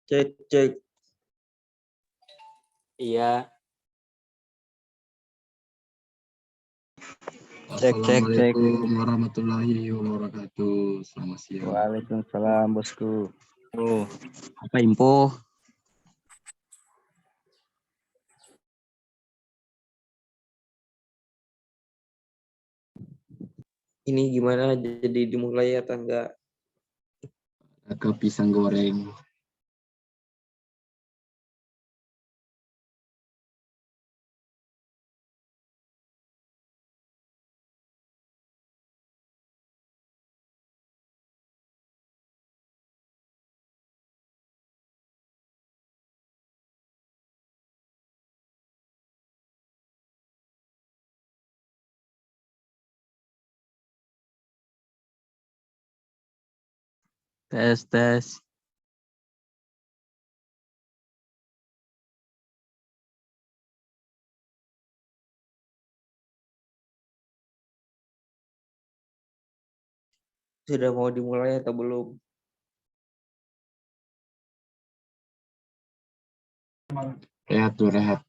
Cek, cek. Iya. Assalamualaikum warahmatullahi wabarakatuh. Selamat siang. Waalaikumsalam, bosku. Oh, apa info? Ini gimana, jadi dimulai atau enggak? Ke pisang goreng. Tes. Sudah mau dimulai atau belum? Rehat tuh, rehat.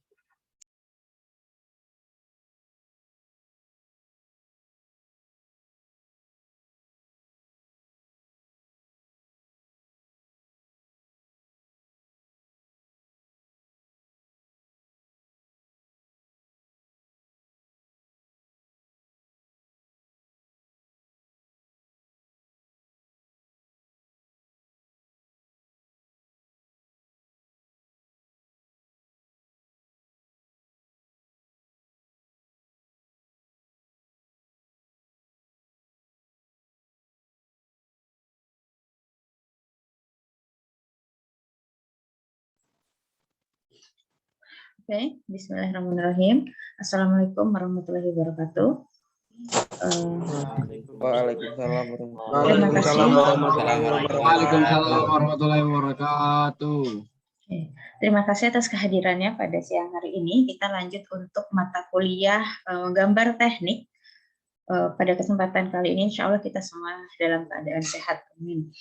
Oke, bismillahirrahmanirrahim. Assalamualaikum warahmatullahi wabarakatuh. Waalaikumsalam warahmatullahi wabarakatuh. Terima kasih atas kehadirannya pada siang hari ini. Kita lanjut untuk mata kuliah gambar teknik. Pada kesempatan kali ini, insya Allah kita semua dalam keadaan sehat. Amin.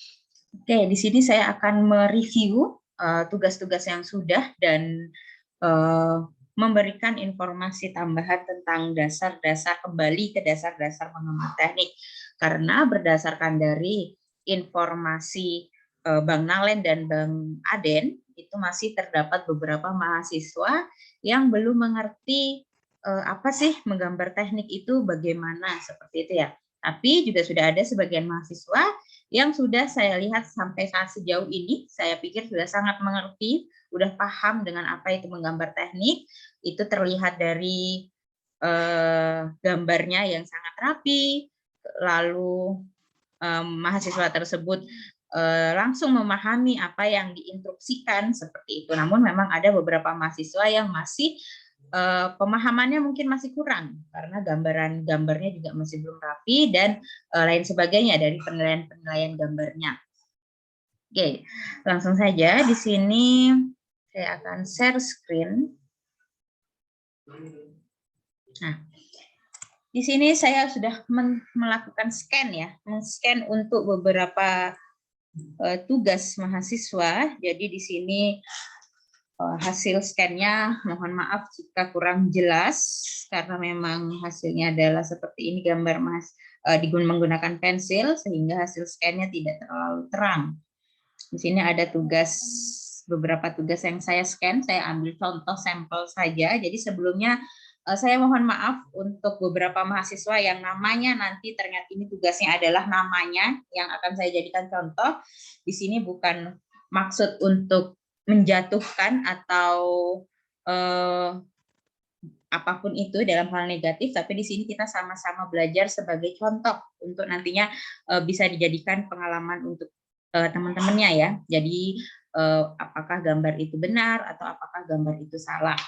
Oke, di sini saya akan mereview tugas-tugas yang sudah dan memberikan informasi tambahan tentang dasar-dasar, kembali ke dasar-dasar pengembangan teknik, karena berdasarkan dari informasi Bang Nalen dan Bang Aden itu masih terdapat beberapa mahasiswa yang belum mengerti apa sih menggambar teknik itu, bagaimana, seperti itu ya. Tapi juga sudah ada sebagian mahasiswa yang sudah saya lihat sampai saat sejauh ini, saya pikir sudah sangat mengerti, udah paham dengan apa itu menggambar teknik. Itu terlihat dari gambarnya yang sangat rapi, lalu mahasiswa tersebut langsung memahami apa yang diinstruksikan, seperti itu. Namun memang ada beberapa mahasiswa yang masih pemahamannya mungkin masih kurang karena gambarnya juga masih belum rapi dan lain sebagainya dari penilaian gambarnya. Oke, langsung saja di sini saya akan share screen. Nah, di sini saya sudah melakukan scan ya, men-scan untuk beberapa tugas mahasiswa. Jadi di sini hasil scan-nya mohon maaf jika kurang jelas karena memang hasilnya adalah seperti ini, gambar menggunakan pensil sehingga hasil scan-nya tidak terlalu terang. Di sini ada beberapa tugas yang saya scan, saya ambil contoh sampel saja. Jadi sebelumnya saya mohon maaf untuk beberapa mahasiswa yang namanya nanti ternyata ini tugasnya adalah namanya yang akan saya jadikan contoh. Di sini bukan maksud untuk menjatuhkan atau apapun itu dalam hal negatif, tapi di sini kita sama-sama belajar sebagai contoh untuk nantinya bisa dijadikan pengalaman untuk teman-temannya ya. Jadi apakah gambar itu benar atau apakah gambar itu salah.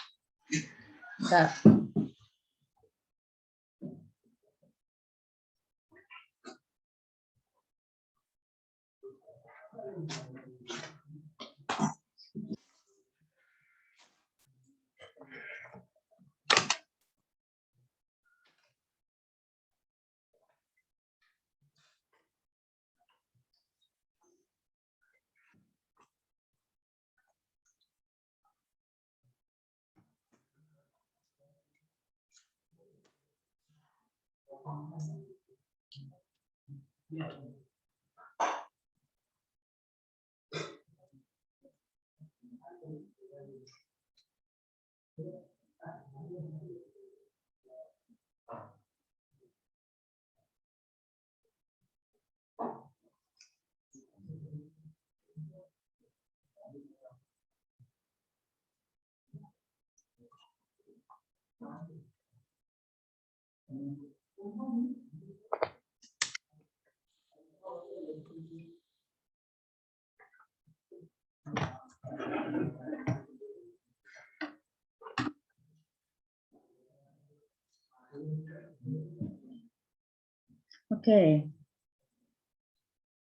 Oke.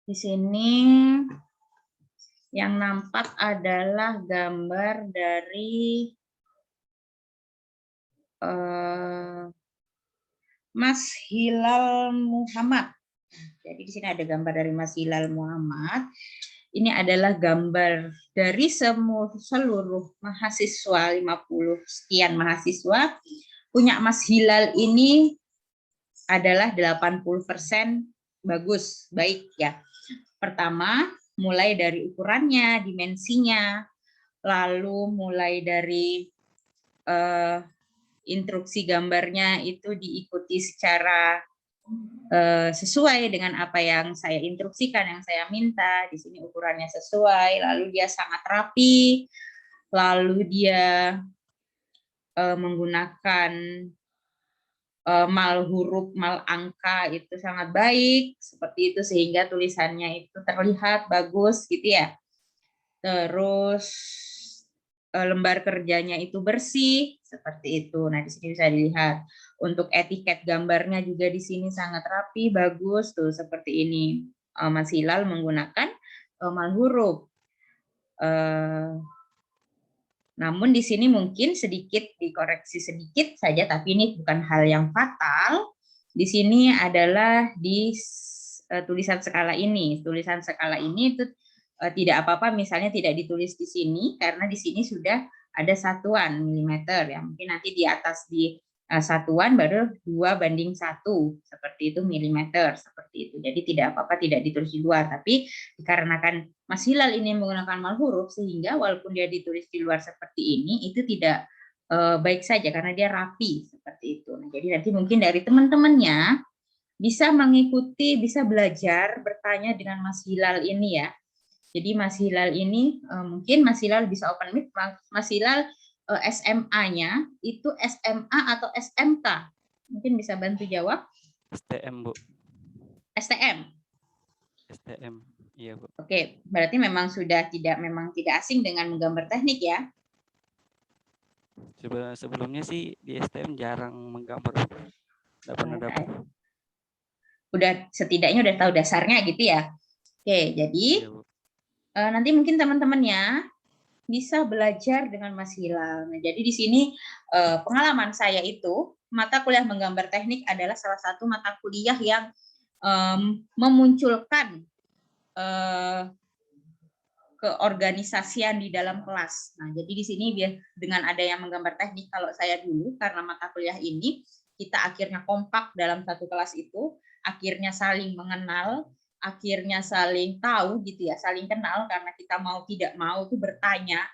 Di sini yang nampak adalah gambar dari Mas Hilal Muhammad. Jadi di sini ada gambar dari Mas Hilal Muhammad. Ini adalah gambar dari seluruh mahasiswa, 50 sekian mahasiswa. Punya Mas Hilal ini adalah 80% bagus, baik ya. Pertama, mulai dari ukurannya, dimensinya, lalu mulai dari instruksi gambarnya itu diikuti secara sesuai dengan apa yang saya instruksikan, yang saya minta. Di sini ukurannya sesuai, lalu dia sangat rapi, lalu dia menggunakan mal huruf, mal angka itu sangat baik, seperti itu, sehingga tulisannya itu terlihat bagus gitu ya. Terus lembar kerjanya itu bersih, seperti itu. Nah, di sini bisa dilihat. Untuk etiket gambarnya juga di sini sangat rapi, bagus tuh seperti ini. Mas Hilal menggunakan mal huruf. Namun di sini mungkin sedikit dikoreksi sedikit saja, tapi ini bukan hal yang fatal. Di sini adalah di tulisan skala ini. Tulisan skala ini itu tidak apa-apa misalnya tidak ditulis di sini, karena di sini sudah ada satuan milimeter ya. Mungkin nanti di atas di satuan baru 2:1 seperti itu milimeter, seperti itu. Jadi tidak apa-apa tidak ditulis di luar, tapi dikarenakan Mas Hilal ini menggunakan mal huruf, sehingga walaupun dia ditulis di luar seperti ini itu tidak baik saja karena dia rapi seperti itu. Nah, jadi nanti mungkin dari teman-temannya bisa mengikuti, bisa belajar bertanya dengan Mas Hilal ini ya. Jadi Mas Hilal ini mungkin Mas Hilal bisa open mic. Mas Hilal SMA-nya itu SMA atau SMK? Mungkin bisa bantu jawab. STM, Bu. STM. STM, iya, Bu. Oke, berarti memang sudah tidak asing dengan menggambar teknik ya? Sebelumnya sih di STM jarang menggambar, Bu. Nggak pernah dapat. Udah setidaknya udah tahu dasarnya gitu ya. Oke, jadi Iya, Bu. Nanti mungkin teman-temannya bisa belajar dengan Mas Hilal. Nah, jadi di sini pengalaman saya itu mata kuliah menggambar teknik adalah salah satu mata kuliah yang memunculkan keorganisasian di dalam kelas. Nah, jadi di sini dengan ada yang menggambar teknik, kalau saya dulu karena mata kuliah ini kita akhirnya kompak dalam satu kelas itu, akhirnya saling mengenal, akhirnya saling tahu gitu ya, saling kenal karena kita mau tidak mau tuh bertanya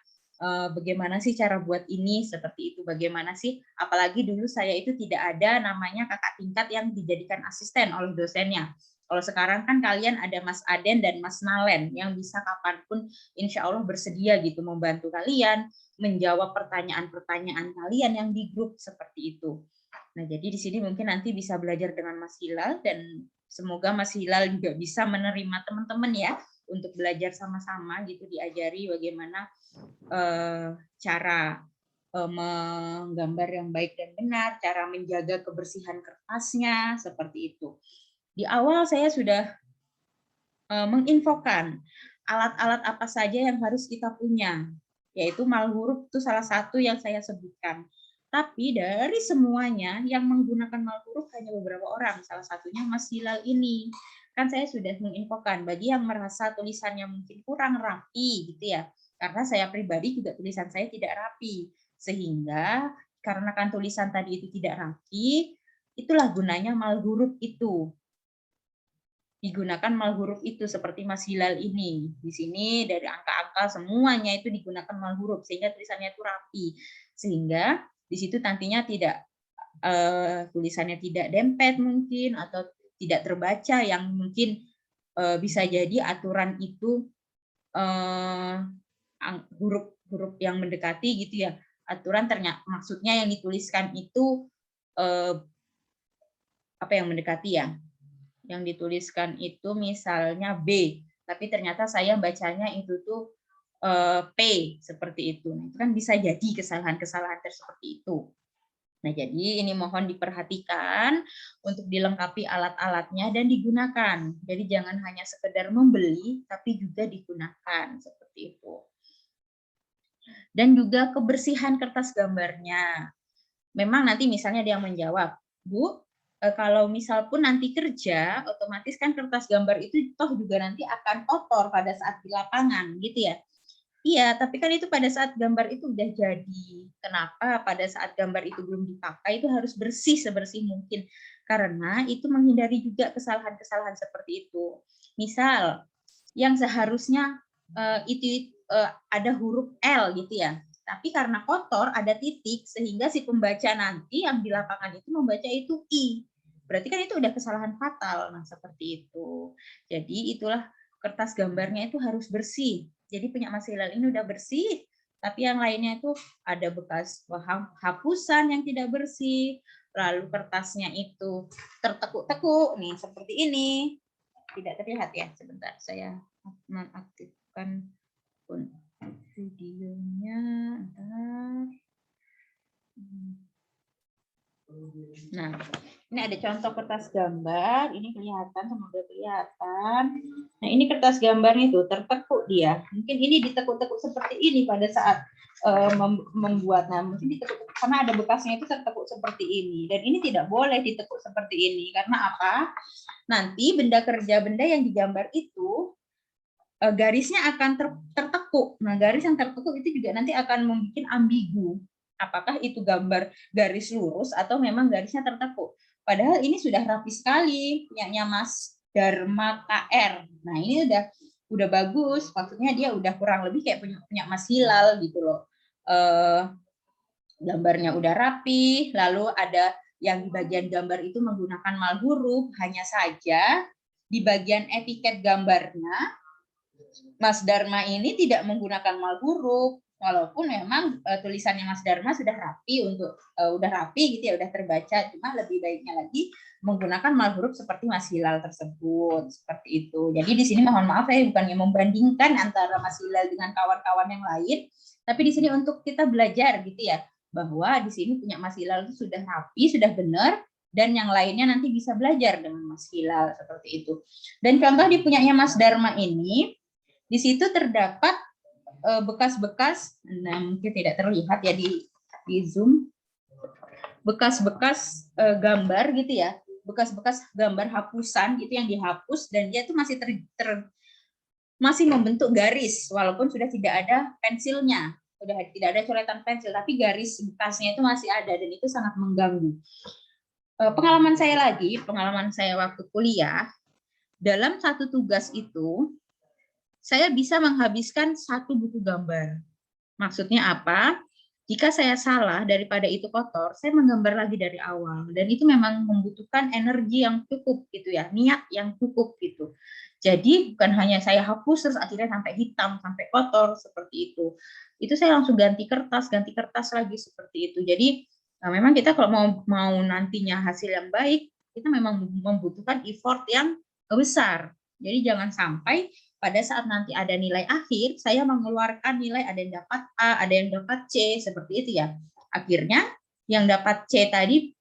bagaimana sih cara buat ini, seperti itu, bagaimana sih, apalagi dulu saya itu tidak ada namanya kakak tingkat yang dijadikan asisten oleh dosennya. Kalau sekarang kan kalian ada Mas Aden dan Mas Nalen yang bisa kapanpun insya Allah bersedia gitu membantu kalian, menjawab pertanyaan-pertanyaan kalian yang di grup seperti itu. Nah, jadi di sini mungkin nanti bisa belajar dengan Mas Hilal, dan semoga Mas Hilal juga bisa menerima teman-teman ya untuk belajar sama-sama gitu, diajari bagaimana cara menggambar yang baik dan benar, cara menjaga kebersihan kertasnya, seperti itu. Di awal saya sudah menginfokan alat-alat apa saja yang harus kita punya, yaitu mal huruf itu salah satu yang saya sebutkan. Tapi dari semuanya yang menggunakan mal huruf hanya beberapa orang, salah satunya Mas Hilal ini. Kan saya sudah menginfokan bagi yang merasa tulisannya mungkin kurang rapi gitu ya, karena saya pribadi juga tulisan saya tidak rapi, sehingga karena kan tulisan tadi itu tidak rapi, Itulah gunanya mal huruf itu. Digunakan mal huruf itu seperti Mas Hilal ini. Di sini dari angka-angka semuanya itu digunakan mal huruf sehingga tulisannya itu rapi. Sehingga di situ nantinya tidak tulisannya tidak dempet mungkin atau tidak terbaca, yang mungkin bisa jadi aturan itu huruf-huruf yang mendekati gitu ya. Aturan ternyata maksudnya yang dituliskan itu apa yang mendekati ya? Yang dituliskan itu misalnya B, tapi ternyata saya bacanya itu tuh P seperti itu. Nah, itu kan bisa jadi kesalahan-kesalahan seperti itu. Nah, jadi ini mohon diperhatikan untuk dilengkapi alat-alatnya dan digunakan. Jadi jangan hanya sekedar membeli, tapi juga digunakan seperti itu. Dan juga kebersihan kertas gambarnya. Memang nanti misalnya dia menjawab, Bu, kalau misal pun nanti kerja, otomatis kan kertas gambar itu toh juga nanti akan kotor pada saat di lapangan, gitu ya. Iya, tapi kan itu pada saat gambar itu udah jadi. Kenapa pada saat gambar itu belum dipakai itu harus bersih sebersih mungkin. Karena itu menghindari juga kesalahan-kesalahan seperti itu. Misal, yang seharusnya ada huruf L gitu ya. Tapi karena kotor ada titik, sehingga si pembaca nanti yang di lapangan itu membaca itu I. Berarti kan itu udah kesalahan fatal. Nah, seperti itu. Jadi itulah kertas gambarnya itu harus bersih. Jadi punya Mas Hilal ini udah bersih, tapi yang lainnya itu ada bekas hapusan yang tidak bersih, lalu kertasnya itu tertekuk-tekuk, nih seperti ini. Tidak terlihat ya, sebentar saya mengaktifkan videonya. Nah, ini ada contoh kertas gambar, ini kelihatan, semoga kelihatan. Nah, ini kertas gambarnya itu tertekuk dia. Mungkin ini ditekuk-tekuk seperti ini pada saat membuat. Nah, mungkin ditekuk karena ada bekasnya itu tertekuk seperti ini. Dan ini tidak boleh ditekuk seperti ini. Karena apa? Nanti benda kerja, benda yang digambar itu garisnya akan tertekuk. Nah, garis yang tertekuk itu juga nanti akan membuat ambigu. Apakah itu gambar garis lurus atau memang garisnya tertekuk. Padahal ini sudah rapi sekali punyanya Mas Dharma KR. Nah, ini udah bagus. Maksudnya dia udah kurang lebih kayak punya Mas Hilal gitu loh. Gambarnya udah rapi, lalu ada yang di bagian gambar itu menggunakan mal huruf, hanya saja di bagian etiket gambarnya Mas Dharma ini tidak menggunakan mal huruf. Walaupun memang tulisannya Mas Dharma sudah rapi udah rapi gitu ya, udah terbaca, cuma lebih baiknya lagi menggunakan mal huruf seperti Mas Hilal tersebut, seperti itu. Jadi di sini mohon maaf saya bukannya membandingkan antara Mas Hilal dengan kawan-kawan yang lain, tapi di sini untuk kita belajar gitu ya, bahwa di sini punya Mas Hilal itu sudah rapi, sudah benar, dan yang lainnya nanti bisa belajar dengan Mas Hilal seperti itu. Dan contoh di punyanya Mas Dharma ini, di situ terdapat bekas-bekas, nah mungkin tidak terlihat ya di zoom, bekas-bekas gambar gitu ya, bekas-bekas gambar hapusan gitu yang dihapus dan dia itu masih masih membentuk garis walaupun sudah tidak ada pensilnya, sudah tidak ada coretan pensil, tapi garis bekasnya itu masih ada dan itu sangat mengganggu. Pengalaman saya waktu kuliah, dalam satu tugas itu saya bisa menghabiskan 1 buku gambar. Maksudnya apa? Jika saya salah daripada itu kotor, saya menggambar lagi dari awal. Dan itu memang membutuhkan energi yang cukup gitu ya, niat yang cukup gitu. Jadi bukan hanya saya hapus terus akhirnya sampai hitam, sampai kotor seperti itu. Itu saya langsung ganti kertas lagi seperti itu. Jadi memang kita kalau mau nantinya hasil yang baik, kita memang membutuhkan effort yang besar. Jadi jangan sampai pada saat nanti ada nilai akhir, saya mengeluarkan nilai ada yang dapat A, ada yang dapat C, seperti itu ya. Akhirnya yang dapat C tadi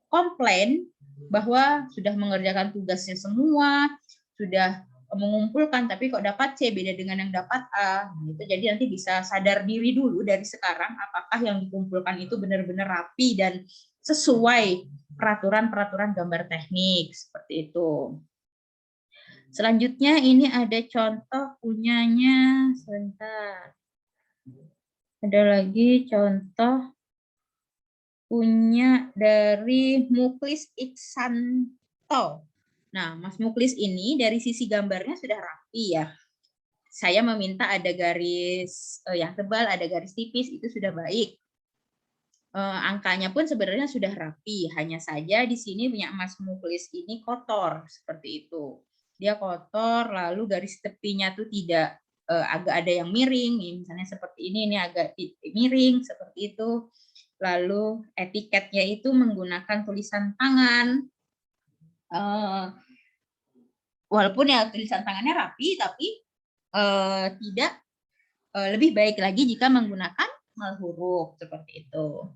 komplain bahwa sudah mengerjakan tugasnya semua, sudah mengumpulkan, tapi kok dapat C beda dengan yang dapat A. Gitu. Jadi nanti bisa sadar diri dulu dari sekarang, apakah yang dikumpulkan itu benar-benar rapi dan sesuai peraturan-peraturan gambar teknik, seperti itu. Selanjutnya ini ada contoh punyanya, sebentar. Ada lagi contoh punya dari Muklis Iksanto. Nah, Mas Muklis ini dari sisi gambarnya sudah rapi ya. Saya meminta ada garis yang tebal, ada garis tipis, itu sudah baik. Angkanya pun sebenarnya sudah rapi, hanya saja di sini punya Mas Muklis ini kotor seperti itu. Dia kotor, lalu garis tepinya tuh tidak agak ada yang miring, misalnya seperti ini agak miring seperti itu. Lalu etiketnya itu menggunakan tulisan tangan, walaupun ya tulisan tangannya rapi, tapi tidak lebih baik lagi jika menggunakan mal huruf seperti itu.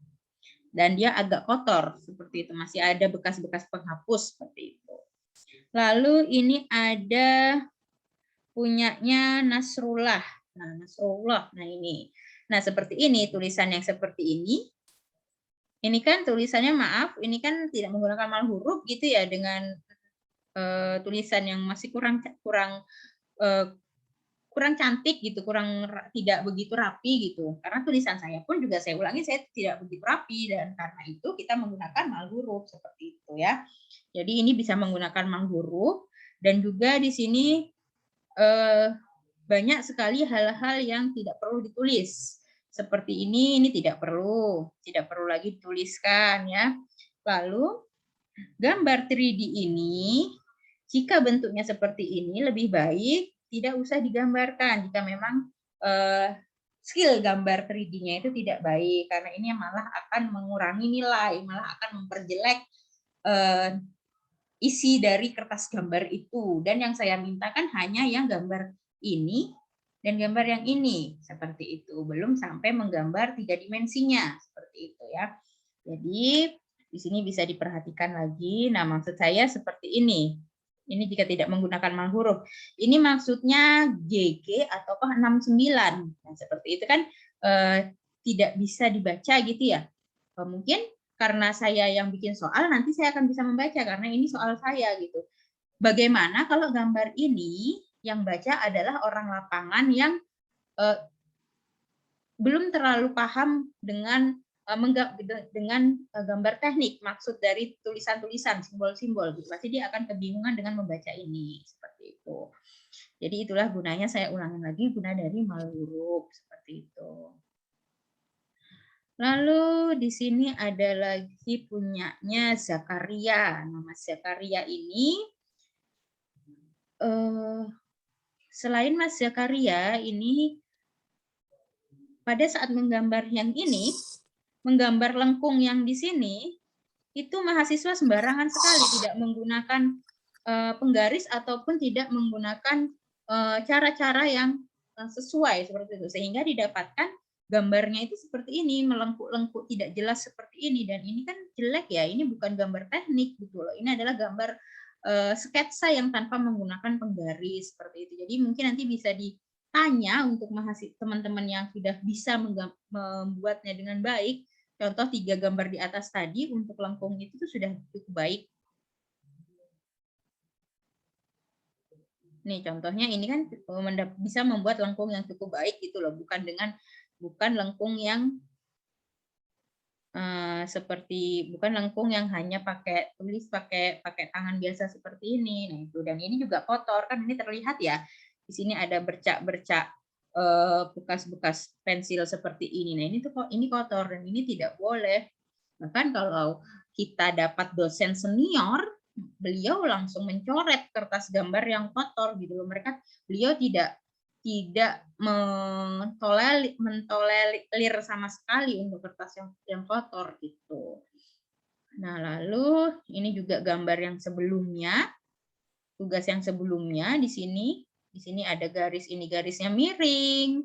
Dan dia agak kotor seperti itu, masih ada bekas-bekas penghapus seperti itu. Lalu ini ada punyanya Nasrullah. Nah, Nasrullah. Nah, ini. Nah, seperti ini tulisan yang seperti ini. Ini kan tulisannya, maaf, ini kan tidak menggunakan mal huruf gitu ya, dengan tulisan yang masih kurang cantik gitu, tidak begitu rapi gitu. Karena tulisan saya pun juga saya ulangi, saya tidak begitu rapi, dan karena itu kita menggunakan mal huruf seperti itu ya. Jadi ini bisa menggunakan mal huruf, dan juga di sini banyak sekali hal-hal yang tidak perlu ditulis. Seperti ini tidak perlu lagi dituliskan ya. Lalu gambar 3D ini jika bentuknya seperti ini lebih baik tidak usah digambarkan jika memang skill gambar 3D-nya itu tidak baik, karena ini malah akan mengurangi nilai, malah akan memperjelek isi dari kertas gambar itu. Dan yang saya mintakan hanya yang gambar ini dan gambar yang ini, seperti itu. Belum sampai menggambar 3 dimensinya, seperti itu ya. Jadi di sini bisa diperhatikan lagi. Nah, maksud saya seperti ini. Ini jika tidak menggunakan mal huruf. Ini maksudnya GG ataukah 69. Nah, seperti itu kan tidak bisa dibaca gitu ya. Mungkin karena saya yang bikin soal, nanti saya akan bisa membaca karena ini soal saya gitu. Bagaimana kalau gambar ini yang baca adalah orang lapangan yang belum terlalu paham dengan gambar teknik, maksud dari tulisan-tulisan, simbol-simbol gitu. Pasti dia akan kebingungan dengan membaca ini, seperti itu. Jadi itulah gunanya, saya ulangin lagi, guna dari mal huruf seperti itu. Lalu di sini ada lagi punyanya Zakaria. Nama Zakaria ini selain Mas Zakaria ini pada saat menggambar yang ini, menggambar lengkung yang di sini, itu mahasiswa sembarangan sekali, tidak menggunakan penggaris ataupun tidak menggunakan cara-cara yang sesuai seperti itu, sehingga didapatkan gambarnya itu seperti ini, melengkuk-lengkuk tidak jelas seperti ini, dan ini kan jelek ya, ini bukan gambar teknik gitu loh, ini adalah gambar sketsa yang tanpa menggunakan penggaris seperti itu. Jadi mungkin nanti bisa ditanya untuk teman-teman yang sudah bisa membuatnya dengan baik. Contoh 3 gambar di atas tadi untuk lengkung itu sudah cukup baik. Nih contohnya ini kan bisa membuat lengkung yang cukup baik gitu loh, bukan lengkung yang bukan lengkung yang hanya pakai tangan biasa seperti ini. Nah itu, dan ini juga kotor kan, ini terlihat ya. Di sini ada bercak-bercak bekas-bekas pensil seperti ini. Nah ini kotor dan ini tidak boleh. Bahkan kalau kita dapat dosen senior, beliau langsung mencoret kertas gambar yang kotor gitu loh. Beliau tidak mentolerir sama sekali untuk kertas yang kotor gitu. Nah, lalu ini juga gambar yang sebelumnya, tugas yang sebelumnya di sini ada garis, ini garisnya miring.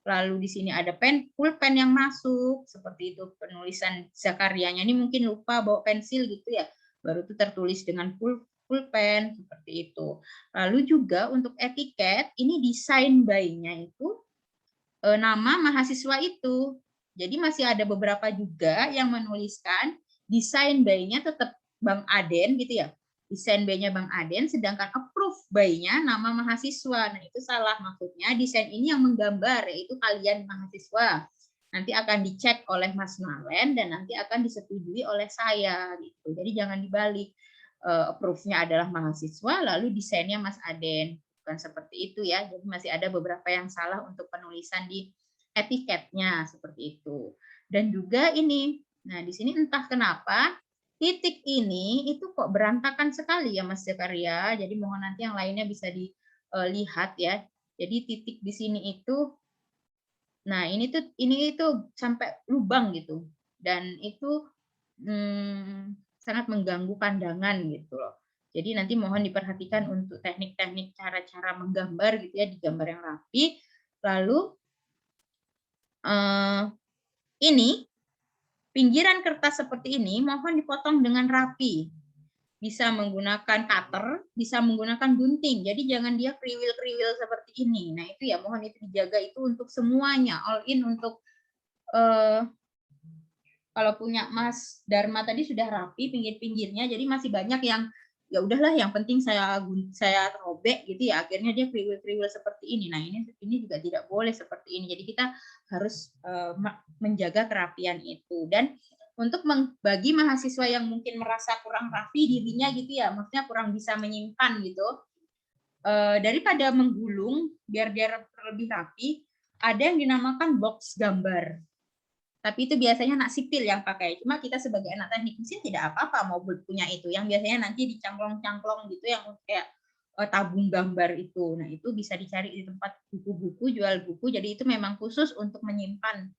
Lalu di sini ada pulpen yang masuk, seperti itu. Penulisan Zakarianya ini mungkin lupa bawa pensil gitu ya, baru itu tertulis dengan pulpen seperti itu. Lalu juga untuk etiket, ini desain by-nya itu nama mahasiswa itu. Jadi masih ada beberapa juga yang menuliskan desain by-nya tetap Bang Aden gitu ya. Desain by-nya Bang Aden, sedangkan approve by-nya nama mahasiswa. Nah, itu salah, maksudnya desain ini yang menggambar, yaitu kalian mahasiswa. nanti akan dicek oleh Mas Malen dan nanti akan disetujui oleh saya gitu. Jadi jangan dibalik. Approve-nya adalah mahasiswa, lalu desainnya Mas Aden. Bukan seperti itu ya. Jadi masih ada beberapa yang salah untuk penulisan di etiketnya seperti itu. Dan juga ini, nah di sini entah kenapa titik ini itu kok berantakan sekali ya Mas Zakaria. Jadi mohon nanti yang lainnya bisa dilihat ya. Jadi titik di sini itu, nah ini tuh sampai lubang gitu, dan itu sangat mengganggu pandangan gitu loh. Jadi nanti mohon diperhatikan untuk teknik-teknik cara-cara menggambar gitu ya, digambar yang rapi. Lalu ini pinggiran kertas seperti ini mohon dipotong dengan rapi. Bisa menggunakan cutter, bisa menggunakan gunting. Jadi jangan dia kriwil-kriwil seperti ini. Nah itu ya mohon itu dijaga, itu untuk semuanya, all in untuk kalau punya Mas Dharma tadi sudah rapi pinggir-pinggirnya, jadi masih banyak yang ya udahlah yang penting saya robek gitu ya, akhirnya dia kriwil-kriwil seperti ini. Nah ini juga tidak boleh seperti ini. Jadi kita harus menjaga kerapian itu. Dan untuk bagi mahasiswa yang mungkin merasa kurang rapi dirinya gitu ya, maksudnya kurang bisa menyimpan gitu, daripada menggulung biar dia lebih rapi, ada yang dinamakan box gambar. Tapi itu biasanya anak sipil yang pakai. Cuma kita sebagai anak teknik mesin tidak apa-apa mau punya itu. Yang biasanya nanti dicangklong-cangklong gitu yang kayak tabung gambar itu. Nah itu bisa dicari di tempat buku-buku, jual buku. Jadi itu memang khusus untuk menyimpan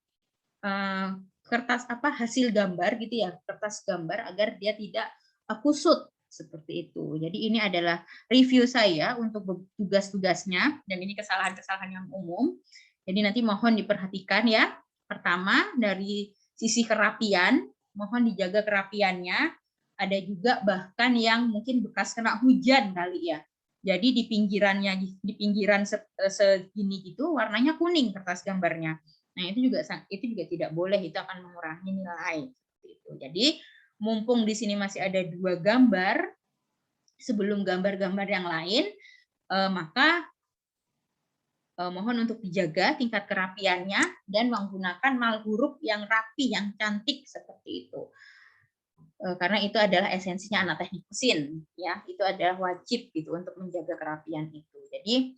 kertas hasil gambar gitu ya, kertas gambar agar dia tidak kusut seperti itu. Jadi ini adalah review saya untuk tugas-tugasnya, dan ini kesalahan-kesalahan yang umum. Jadi nanti mohon diperhatikan ya. Pertama dari sisi kerapian, mohon dijaga kerapiannya. Ada juga bahkan yang mungkin bekas kena hujan kali ya. Jadi di pinggiran segini gitu warnanya kuning kertas gambarnya. Nah, itu juga tidak boleh, itu akan mengurangi nilai. Jadi, mumpung di sini masih ada 2 gambar, sebelum gambar-gambar yang lain, maka mohon untuk dijaga tingkat kerapiannya dan menggunakan mal huruf yang rapi, yang cantik seperti itu. Karena itu adalah esensinya anak teknik mesin, ya. Itu adalah wajib gitu untuk menjaga kerapian itu. Jadi,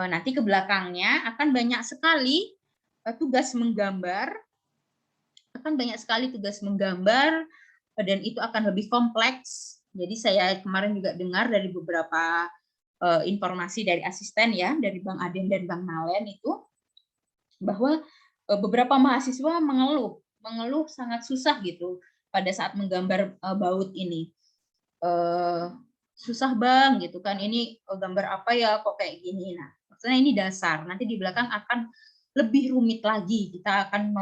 nanti ke belakangnya akan banyak sekali tugas menggambar, dan itu akan lebih kompleks. Jadi saya kemarin juga dengar dari beberapa informasi dari asisten ya, dari Bang Aden dan Bang Malen itu, bahwa beberapa mahasiswa mengeluh sangat susah gitu pada saat menggambar baut ini. Susah Bang gitu kan, ini gambar apa ya kok kayak gini. Nah, maksudnya ini dasar, nanti di belakang akan lebih rumit lagi. Kita akan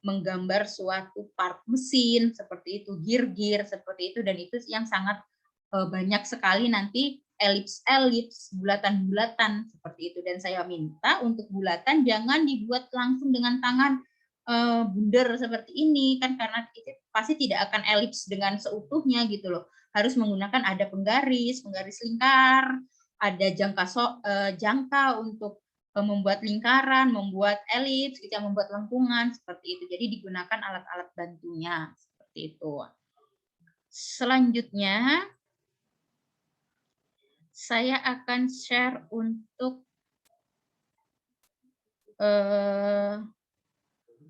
menggambar suatu part mesin seperti itu, gear seperti itu, dan itu yang sangat banyak sekali nanti elips, bulatan-bulatan seperti itu. Dan saya minta untuk bulatan jangan dibuat langsung dengan tangan bundar seperti ini kan, karena itu pasti tidak akan elips dengan seutuhnya gitu loh. Harus menggunakan ada penggaris lingkar, ada jangka untuk membuat lingkaran, membuat elips, kita membuat lengkungan seperti itu. Jadi digunakan alat-alat bantunya seperti itu. Selanjutnya saya akan share untuk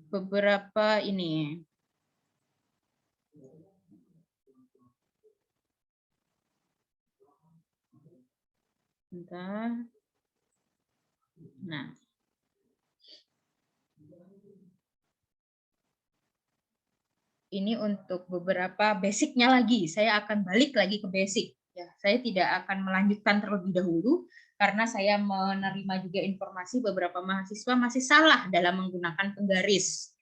beberapa ini. Bentar. Nah, ini untuk beberapa basicnya lagi. Saya akan balik lagi ke basic. Ya, saya tidak akan melanjutkan terlebih dahulu karena saya menerima juga informasi beberapa mahasiswa masih salah dalam menggunakan penggaris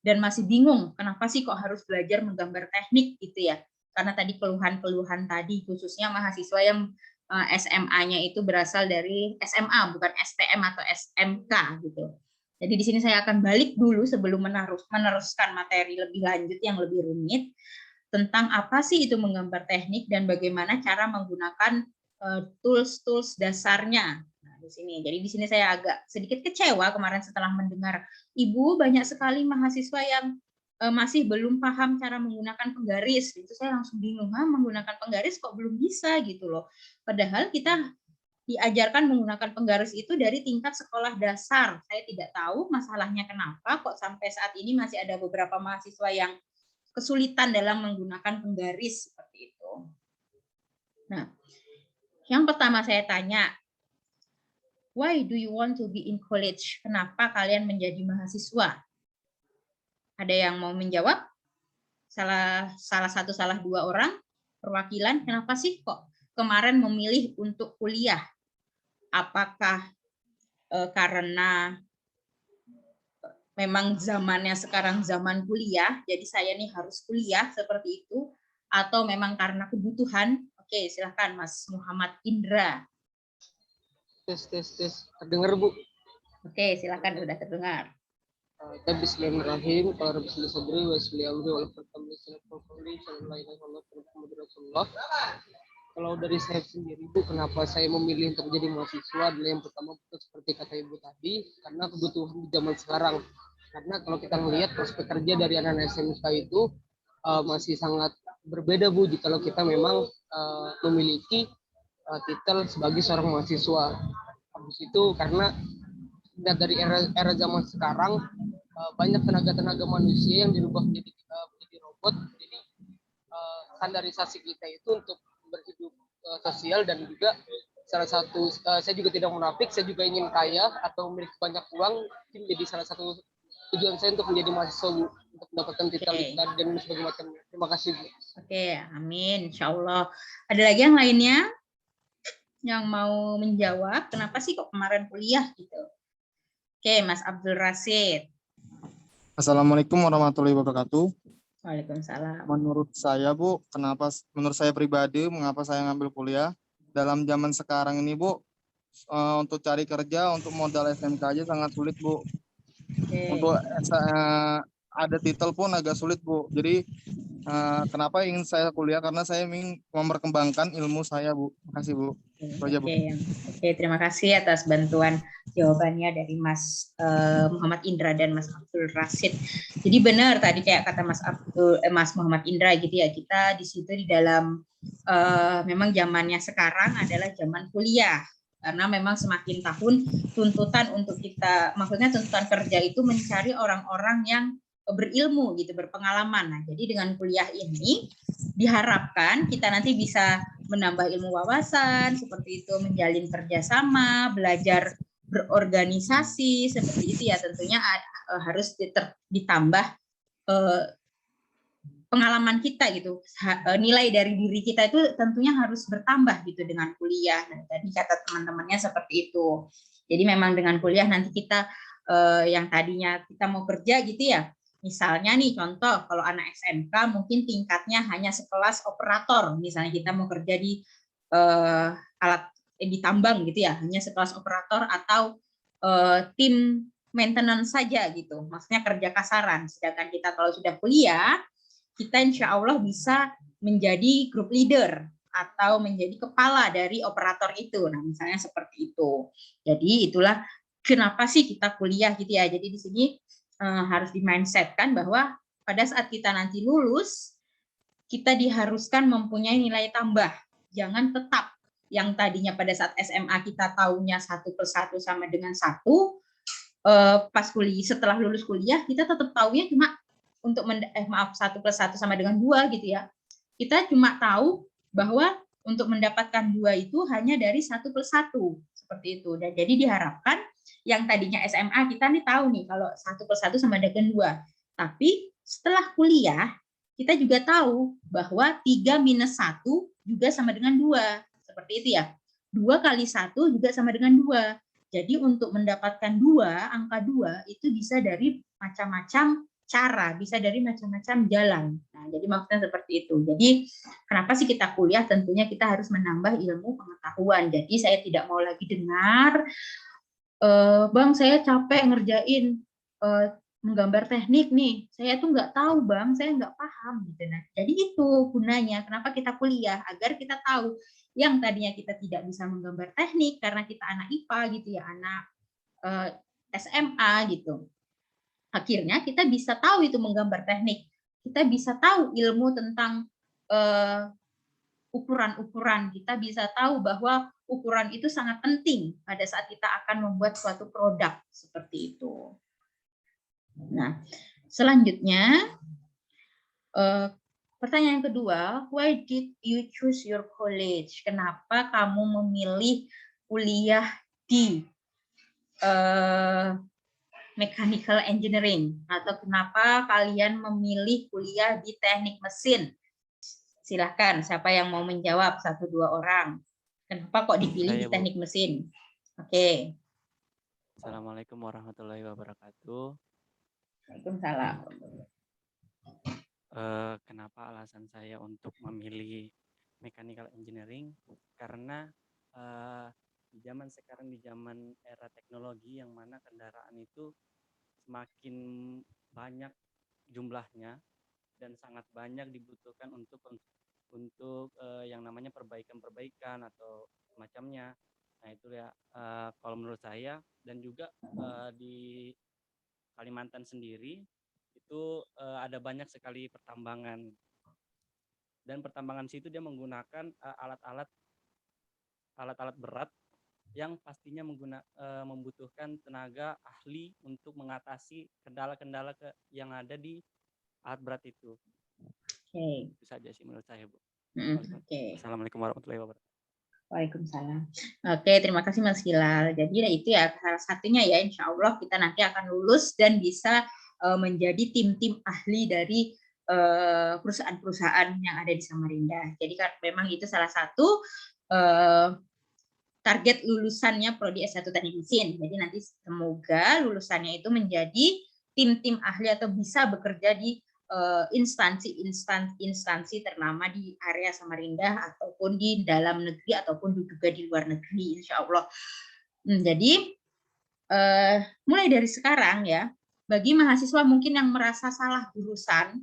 dan masih bingung kenapa sih kok harus belajar menggambar teknik gitu ya. Karena tadi keluhan-keluhan tadi khususnya mahasiswa yang SMA-nya itu berasal dari SMA bukan STM atau SMK gitu. Jadi di sini saya akan balik dulu sebelum meneruskan materi lebih lanjut yang lebih rumit tentang apa sih itu menggambar teknik dan bagaimana cara menggunakan tools-tools dasarnya. Nah, di sini. Jadi di sini saya agak sedikit kecewa kemarin setelah mendengar Ibu banyak sekali mahasiswa yang masih belum paham cara menggunakan penggaris. Itu saya langsung bingung, menggunakan penggaris kok belum bisa gitu loh. Padahal kita diajarkan menggunakan penggaris itu dari tingkat sekolah dasar. Saya tidak tahu masalahnya kenapa kok sampai saat ini masih ada beberapa mahasiswa yang kesulitan dalam menggunakan penggaris seperti itu. Nah, yang pertama saya tanya, why do you want to be in college? Kenapa kalian menjadi mahasiswa? Ada yang mau menjawab? Salah satu, salah dua orang perwakilan. Kenapa sih kok kemarin memilih untuk kuliah? Apakah karena memang zamannya sekarang zaman kuliah, jadi saya nih harus kuliah seperti itu, atau memang karena kebutuhan? Oke, silahkan Mas Muhammad Indra. Tes. Terdengar, Bu? Oke, silakan, udah terdengar. Bismillahirrahmanirrahim. Kalau Rabbil Sadri wa Isliamri wal Pertama Rasulullah. Kalau dari saya sendiri, Bu, kenapa saya memilih untuk menjadi mahasiswa adalah yang pertama seperti kata Ibu tadi, karena kebutuhan di zaman sekarang. Karena kalau kita melihat prospek kerja dari anak-anak SMK itu masih sangat berbeda, Bu, jika kita memang memiliki titel sebagai seorang mahasiswa. Habis itu karena dari era zaman sekarang banyak tenaga manusia yang dirubah menjadi robot. Jadi standarisasi kita itu untuk berhidup sosial, dan juga salah satu saya juga tidak munafik, saya juga ingin kaya atau memiliki banyak uang. Itu menjadi salah satu tujuan saya untuk menjadi mahasiswa, Bu, untuk mendapatkan titel dan sebagainya macamnya. Terima kasih, Bu. Oke, amin, insya Allah. Ada lagi yang lainnya yang mau menjawab kenapa sih kok kemarin kuliah gitu? Oke, Mas Abdul Rasid. Assalamualaikum warahmatullahi wabarakatuh. Waalaikumsalam. Menurut saya, Bu, menurut saya pribadi, mengapa saya ngambil kuliah? Dalam zaman sekarang ini, Bu, untuk cari kerja, untuk modal SMK aja sangat sulit, Bu. Okay. Untuk ada titel pun agak sulit, Bu. Jadi, kenapa ingin saya kuliah? Karena saya ingin memperkembangkan ilmu saya, Bu. Terima kasih, Bu. Oke, terima kasih atas bantuan jawabannya dari Mas Muhammad Indra dan Mas Abdul Rasid. Jadi benar tadi kayak kata Mas Muhammad Indra gitu ya, kita di situ di dalam memang zamannya sekarang adalah zaman kuliah, karena memang semakin tahun tuntutan untuk kita, maksudnya tuntutan kerja itu mencari orang-orang yang berilmu gitu, berpengalaman. Nah, jadi dengan kuliah ini diharapkan kita nanti bisa menambah ilmu wawasan seperti itu, menjalin kerjasama, belajar berorganisasi seperti itu ya. Tentunya harus ditambah pengalaman kita gitu, nilai dari diri kita itu tentunya harus bertambah gitu dengan kuliah. Nah, tadi kata teman-temannya seperti itu. Jadi memang dengan kuliah nanti kita yang tadinya kita mau kerja gitu ya, misalnya nih contoh kalau anak SMK mungkin tingkatnya hanya sekelas operator, misalnya kita mau kerja di alat di tambang gitu ya, hanya sekelas operator atau tim maintenance saja gitu, maksudnya kerja kasaran. Sedangkan kita kalau sudah kuliah, kita insya Allah bisa menjadi group leader atau menjadi kepala dari operator itu. Nah, misalnya seperti itu. Jadi itulah kenapa sih kita kuliah gitu ya. Jadi di sini harus di-mindset-kan bahwa pada saat kita nanti lulus, kita diharuskan mempunyai nilai tambah. Jangan tetap yang tadinya pada saat SMA kita taunya 1+1 sama dengan 1, pas kuliah, setelah lulus kuliah, kita tetap taunya cuma untuk 1+1 sama dengan 2 gitu ya. Kita cuma tahu bahwa untuk mendapatkan 2 itu hanya dari 1+1 seperti itu. Dan jadi diharapkan yang tadinya SMA kita nih tahu nih kalau 1+1 sama dengan 2. Tapi setelah kuliah kita juga tahu bahwa 3-1 juga sama dengan 2. Seperti itu ya. 2 kali 1 juga sama dengan 2. Jadi untuk mendapatkan 2, angka 2 itu bisa dari macam-macam cara, bisa dari macam-macam jalan. Nah, jadi maksudnya seperti itu. Jadi kenapa sih kita kuliah? Tentunya kita harus menambah ilmu pengetahuan. Jadi saya tidak mau lagi dengar, Bang, saya capek ngerjain menggambar teknik nih. Saya tuh nggak tahu, Bang, saya nggak paham gitu. Nah, jadi itu gunanya. Kenapa kita kuliah? Agar kita tahu yang tadinya kita tidak bisa menggambar teknik karena kita anak IPA gitu ya, anak SMA gitu. Akhirnya kita bisa tahu itu menggambar teknik. Kita bisa tahu ilmu tentang ukuran-ukuran. Kita bisa tahu bahwa ukuran itu sangat penting pada saat kita akan membuat suatu produk seperti itu. Nah, selanjutnya pertanyaan kedua, why did you choose your college? Kenapa kamu memilih kuliah di mechanical engineering? Atau kenapa kalian memilih kuliah di teknik mesin? Silahkan, siapa yang mau menjawab? 1-2 orang. Kenapa kok dipilih di teknik mesin? Oke. Assalamualaikum warahmatullahi wabarakatuh. Waalaikumsalam. Kenapa alasan saya untuk memilih mechanical engineering? Karena di zaman sekarang, di zaman era teknologi yang mana kendaraan itu semakin banyak jumlahnya dan sangat banyak dibutuhkan untuk yang namanya perbaikan atau semacamnya. Nah itu ya kalau menurut saya, dan juga di Kalimantan sendiri itu ada banyak sekali pertambangan, dan pertambangan situ dia menggunakan alat-alat berat yang pastinya membutuhkan tenaga ahli untuk mengatasi kendala-kendala yang ada di alat berat itu. Oke. Itu saja sih menurut saya, Bu. Oke. Assalamualaikum warahmatullahi wabarakatuh. Waalaikumsalam. Oke, terima kasih Mas Hilal. Jadi itu ya salah satunya ya, insya Allah kita nanti akan lulus dan bisa menjadi tim-tim ahli dari perusahaan-perusahaan yang ada di Samarinda. Jadi kan memang itu salah satu target lulusannya Prodi S1 Teknik Mesin. Jadi nanti semoga lulusannya itu menjadi tim-tim ahli atau bisa bekerja di instansi ternama di area Samarinda ataupun di dalam negeri ataupun juga di luar negeri, insya Allah. Jadi mulai dari sekarang ya, bagi mahasiswa mungkin yang merasa salah jurusan,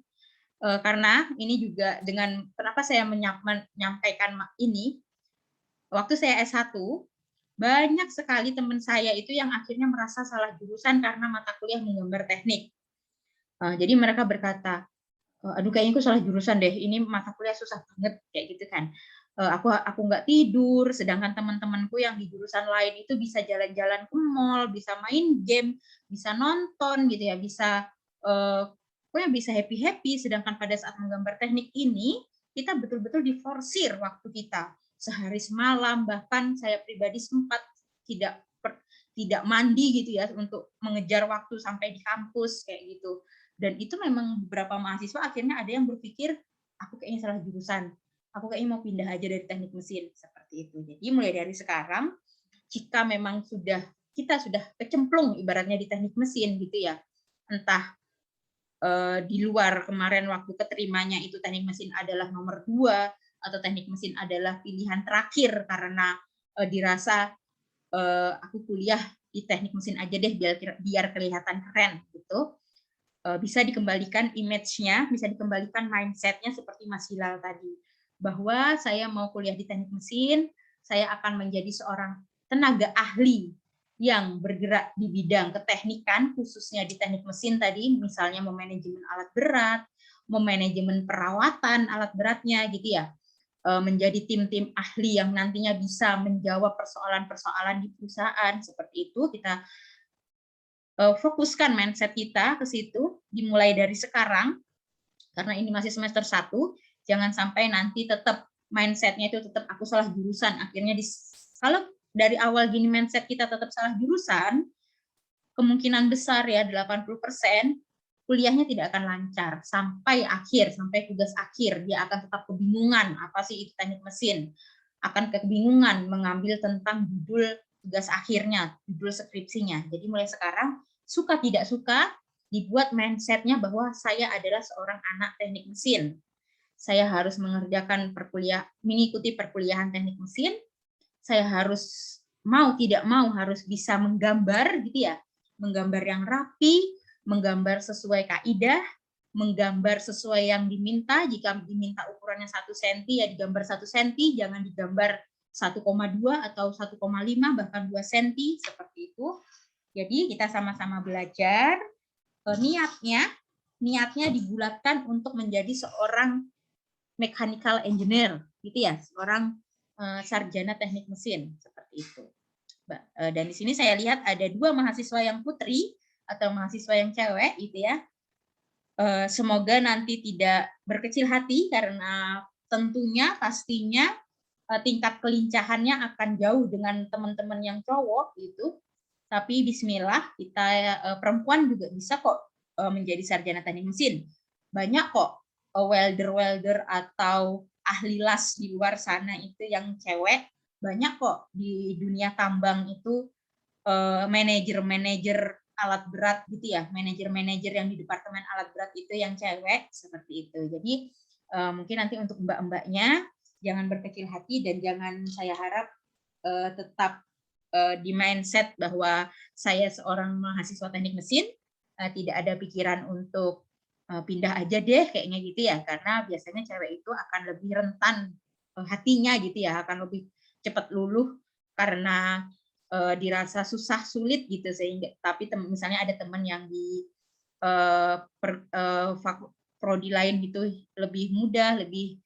karena ini juga dengan kenapa saya menyampaikan ini, waktu saya S1 banyak sekali teman saya itu yang akhirnya merasa salah jurusan karena mata kuliah menggambar teknik. Jadi mereka berkata, aduh kayaknya aku salah jurusan deh, ini mata kuliah susah banget, kayak gitu kan. Aku nggak tidur, sedangkan teman-temanku yang di jurusan lain itu bisa jalan-jalan ke mall, bisa main game, bisa nonton gitu ya, bisa pokoknya bisa happy-happy, sedangkan pada saat menggambar teknik ini, kita betul-betul diforsir waktu kita. Sehari semalam, bahkan saya pribadi sempat tidak mandi gitu ya, untuk mengejar waktu sampai di kampus, kayak gitu. Dan itu memang beberapa mahasiswa akhirnya ada yang berpikir, aku kayaknya salah jurusan, aku kayaknya mau pindah aja dari teknik mesin, seperti itu. Jadi mulai dari sekarang, jika memang kita sudah kecemplung ibaratnya di teknik mesin gitu ya, entah di luar kemarin waktu keterimanya itu teknik mesin adalah nomor 2, atau teknik mesin adalah pilihan terakhir karena dirasa aku kuliah di teknik mesin aja deh biar kelihatan keren gitu. Bisa dikembalikan image-nya, bisa dikembalikan mindset-nya seperti Mas Hilal tadi, bahwa saya mau kuliah di teknik mesin, saya akan menjadi seorang tenaga ahli yang bergerak di bidang keteknikan, khususnya di teknik mesin tadi, misalnya memanajemen alat berat, memanajemen perawatan alat beratnya gitu ya, menjadi tim-tim ahli yang nantinya bisa menjawab persoalan-persoalan di perusahaan, seperti itu. Kita fokuskan mindset kita ke situ, dimulai dari sekarang, karena ini masih semester 1, jangan sampai nanti tetap mindsetnya itu tetap aku salah jurusan, akhirnya kalau dari awal gini mindset kita tetap salah jurusan, kemungkinan besar ya 80% kuliahnya tidak akan lancar sampai akhir, sampai tugas akhir, dia akan tetap kebingungan apa sih itu teknik mesin, akan kebingungan mengambil tentang judul tugas akhirnya, judul skripsinya. Jadi mulai sekarang suka tidak suka dibuat mindsetnya bahwa saya adalah seorang anak teknik mesin. Saya harus mengerjakan mengikuti perkuliahan teknik mesin. Saya harus mau tidak mau harus bisa menggambar gitu ya, menggambar yang rapi, menggambar sesuai kaidah, menggambar sesuai yang diminta. Jika diminta ukurannya 1 cm ya digambar 1 cm, jangan digambar 1,2 atau 1,5 bahkan 2 cm seperti itu. Jadi kita sama-sama belajar. Niatnya dibulatkan untuk menjadi seorang mechanical engineer, gitu ya, seorang sarjana teknik mesin seperti itu. Dan di sini saya lihat ada 2 mahasiswa yang putri atau mahasiswa yang cewek, gitu ya. Semoga nanti tidak berkecil hati karena tentunya pastinya tingkat kelincahannya akan jauh dengan teman-teman yang cowok gitu. Tapi bismillah, kita perempuan juga bisa kok menjadi sarjana teknik mesin. Banyak kok welder atau ahli las di luar sana itu yang cewek. Banyak kok di dunia tambang itu manajer alat berat gitu ya, manajer yang di departemen alat berat itu yang cewek seperti itu. Jadi mungkin nanti untuk mbak-mbaknya jangan berkecil hati dan jangan, saya harap tetap di mindset bahwa saya seorang mahasiswa teknik mesin, tidak ada pikiran untuk pindah aja deh kayaknya gitu ya, karena biasanya cewek itu akan lebih rentan hatinya gitu ya, akan lebih cepat luluh karena dirasa susah sulit gitu. Sehingga tapi misalnya ada teman yang di prodi lain gitu lebih mudah, lebih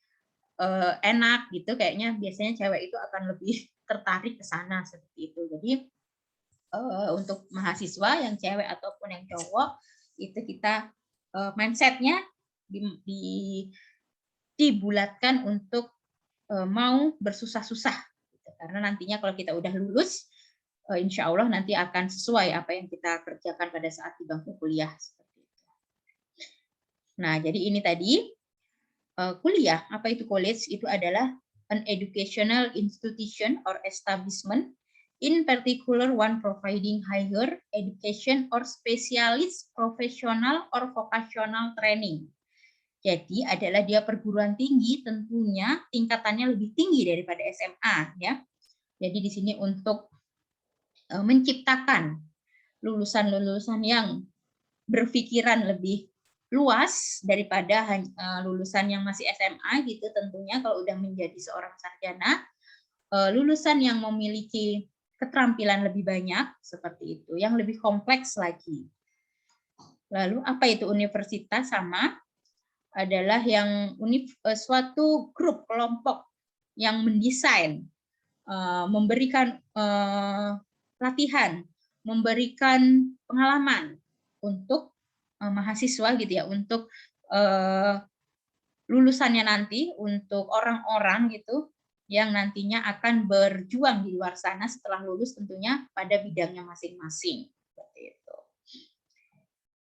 enak gitu, kayaknya biasanya cewek itu akan lebih tertarik ke sana seperti itu. Jadi untuk mahasiswa yang cewek ataupun yang cowok itu kita mindsetnya dibulatkan untuk mau bersusah-susah, karena nantinya kalau kita udah lulus, insya Allah nanti akan sesuai apa yang kita kerjakan pada saat di bangku kuliah seperti itu. Nah, jadi ini tadi kuliah. Apa itu college? Itu adalah an educational institution or establishment, in particular one providing higher education or specialist professional or vocational training. Jadi adalah dia perguruan tinggi, tentunya tingkatannya lebih tinggi daripada SMA ya. Jadi di sini untuk menciptakan lulusan-lulusan yang berpikiran lebih luas daripada lulusan yang masih SMA gitu. Tentunya kalau udah menjadi seorang sarjana, lulusan yang memiliki keterampilan lebih banyak seperti itu, yang lebih kompleks lagi. Lalu apa itu universitas? Sama, adalah yang suatu grup kelompok yang mendesain, memberikan latihan, memberikan pengalaman untuk mahasiswa gitu ya, untuk lulusannya nanti, untuk orang-orang gitu yang nantinya akan berjuang di luar sana setelah lulus, tentunya pada bidangnya masing-masing seperti itu.